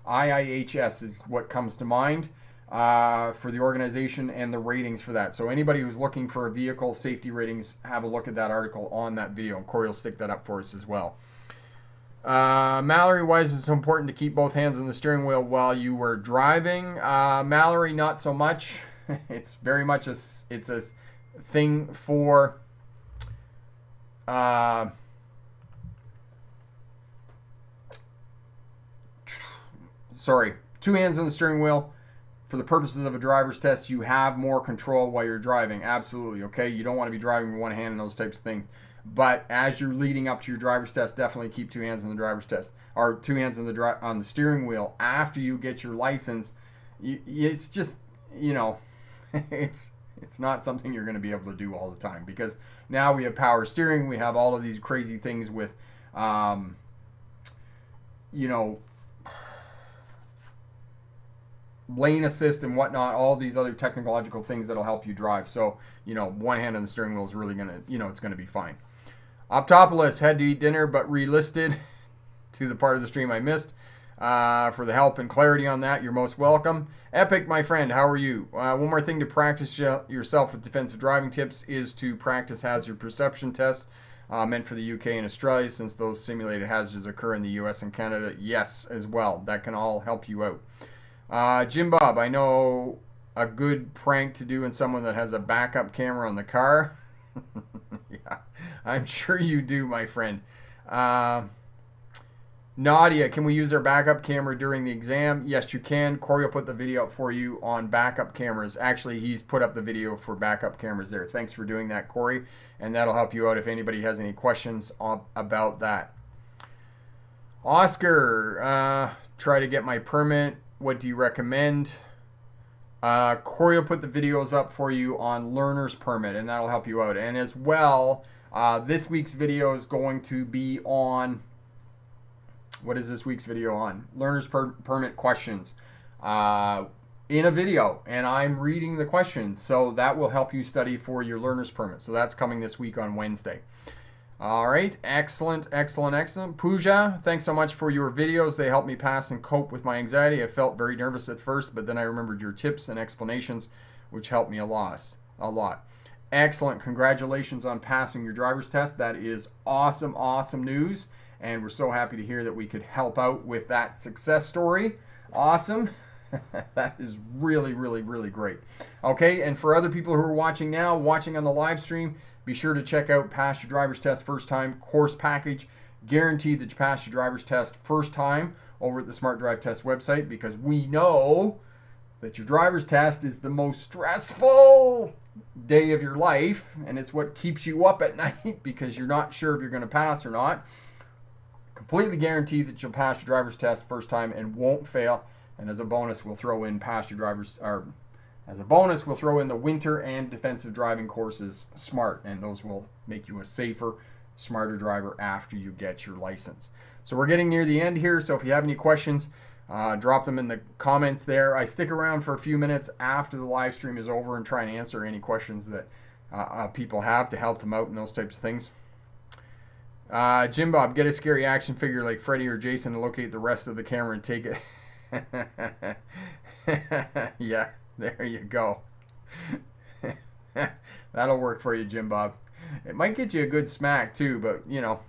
S1: IIHS is what comes to mind for the organization and the ratings for that. So anybody who's looking for a vehicle safety ratings, have a look at that article on that video. Corey will stick that up for us as well. Mallory, why is it so important to keep both hands on the steering wheel while you were driving? Mallory, not so much. It's very much it's a thing for two hands on the steering wheel. For the purposes of a driver's test, you have more control while you're driving. Absolutely, okay? You don't want to be driving with one hand and those types of things. But as you're leading up to your driver's test, definitely keep two hands on the driver's test, or two hands on the steering wheel. After you get your license, it's just, you know, it's not something you're going to be able to do all the time, because now we have power steering. We have all of these crazy things with, you know, lane assist and whatnot, all these other technological things that'll help you drive. So, you know, one hand on the steering wheel is really going to, you know, it's going to be fine. Optopolis, had to eat dinner but relisted to the part of the stream I missed. For the help and clarity on that, you're most welcome. Epic, my friend, how are you? One more thing to practice yourself with defensive driving tips is to practice hazard perception tests meant for the UK and Australia, since those simulated hazards occur in the US and Canada. Yes, as well. That can all help you out. Jim Bob, I know a good prank to do in someone that has a backup camera on the car. Yeah, I'm sure you do, my friend. Nadia, can we use our backup camera during the exam? Yes, you can. Corey will put the video up for you on backup cameras. Actually, he's put up the video for backup cameras there. Thanks for doing that, Corey. And that'll help you out if anybody has any questions about that. Oscar, try to get my permit. What do you recommend? Corey will put the videos up for you on learner's permit, and that'll help you out. And as well, this week's video is going to be on, what is this week's video on? Learner's permit questions in a video, and I'm reading the questions. So that will help you study for your learner's permit. So that's coming this week on Wednesday. All right, excellent, excellent, excellent. Pooja, thanks so much for your videos. They helped me pass and cope with my anxiety. I felt very nervous at first, but then I remembered your tips and explanations, which helped me a lot. Excellent. Congratulations on passing your driver's test. That is awesome, awesome news, and we're so happy to hear that we could help out with that success story. Awesome. That is really, really, really great. Okay, and for other people who are watching now, watching on the live stream, be sure to check out Pass Your Driver's Test First Time course package. Guaranteed that you pass your driver's test first time over at the Smart Drive Test website, because we know that your driver's test is the most stressful day of your life, and it's what keeps you up at night because you're not sure if you're going to pass or not. Completely guaranteed that you'll pass your driver's test first time and won't fail. And as a bonus, we'll throw in the winter and defensive driving courses smart, and those will make you a safer, smarter driver after you get your license. So we're getting near the end here, so if you have any questions, drop them in the comments there. I stick around for a few minutes after the live stream is over and try and answer any questions that people have to help them out and those types of things. Jim Bob, get a scary action figure like Freddy or Jason to locate the rest of the camera and take it. Yeah, there you go. That'll work for you, Jim Bob. It might get you a good smack too, but you know,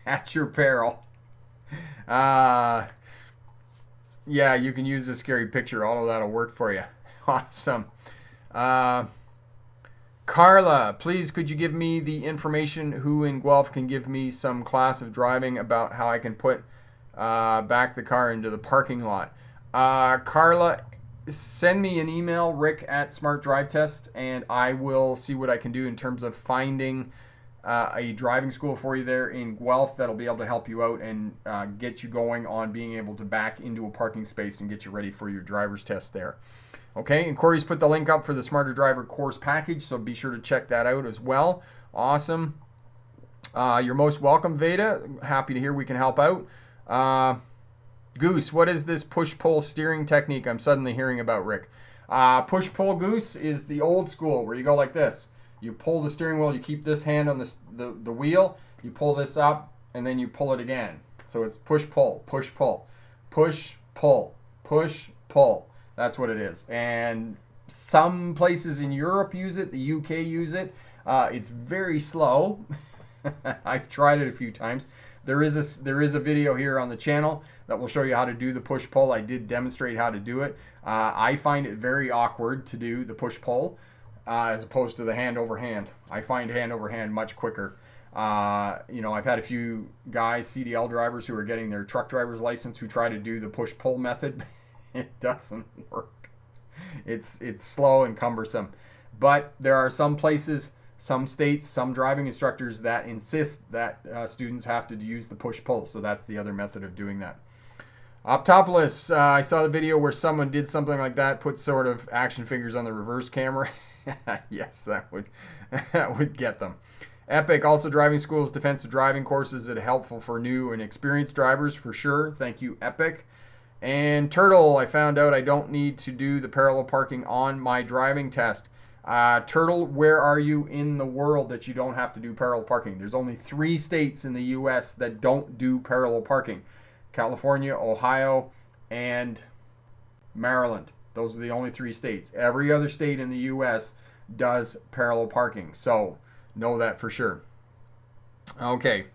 S1: at your peril. Yeah, you can use a scary picture. All of that'll work for you. Awesome. Carla, please could you give me the information who in Guelph can give me some class of driving about how I can put back the car into the parking lot. Carla, send me an email, Rick at Smart Drive Test, and I will see what I can do in terms of finding a driving school for you there in Guelph that'll be able to help you out and get you going on being able to back into a parking space and get you ready for your driver's test there. Okay, and Corey's put the link up for the Smarter Driver course package, so be sure to check that out as well. Awesome. You're most welcome, Veda. Happy to hear we can help out. Goose, what is this push-pull steering technique I'm suddenly hearing about, Rick? Push-pull, Goose, is the old school where you go like this. You pull the steering wheel, you keep this hand on the wheel, you pull this up, and then you pull it again. So it's push-pull, push-pull, push-pull, push-pull. That's what it is. And some places in Europe use it. The UK use it. It's very slow. I've tried it a few times. There is a video here on the channel that will show you how to do the push-pull. I did demonstrate how to do it. I find it very awkward to do the push-pull as opposed to the hand-over-hand. I find hand-over-hand much quicker. I've had a few guys, CDL drivers, who are getting their truck driver's license who try to do the push-pull method. It doesn't work. It's slow and cumbersome. But there are some places, some states, some driving instructors that insist that students have to use the push-pull. So that's the other method of doing that. Optopolis, I saw the video where someone did something like that, put sort of action figures on the reverse camera. Yes, that would get them. Epic, also driving schools, defensive driving courses that are helpful for new and experienced drivers for sure. Thank you, Epic. And Turtle, I found out I don't need to do the parallel parking on my driving test. Turtle, where are you in the world that you don't have to do parallel parking? There's only 3 states in the U.S. that don't do parallel parking. California, Ohio, and Maryland. Those are the only 3 states. Every other state in the U.S. does parallel parking. So know that for sure. Okay.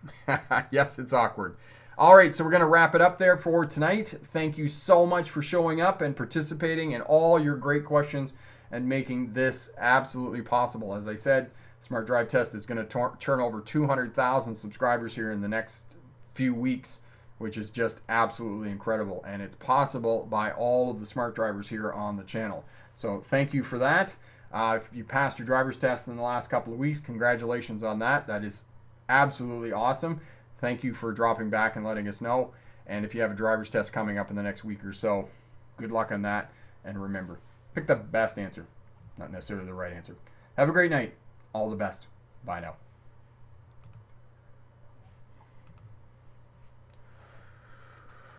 S1: Yes, it's awkward. All right, so we're going to wrap it up there for tonight. Thank you so much for showing up and participating in all your great questions and making this absolutely possible. As I said, Smart Drive Test is going to turn over 200,000 subscribers here in the next few weeks, which is just absolutely incredible. And it's possible by all of the smart drivers here on the channel. So thank you for that. If you passed your driver's test in the last couple of weeks, congratulations on that. That is absolutely awesome. Thank you for dropping back and letting us know. And if you have a driver's test coming up in the next week or so, good luck on that. And remember, pick the best answer, not necessarily the right answer. Have a great night. All the best. Bye now.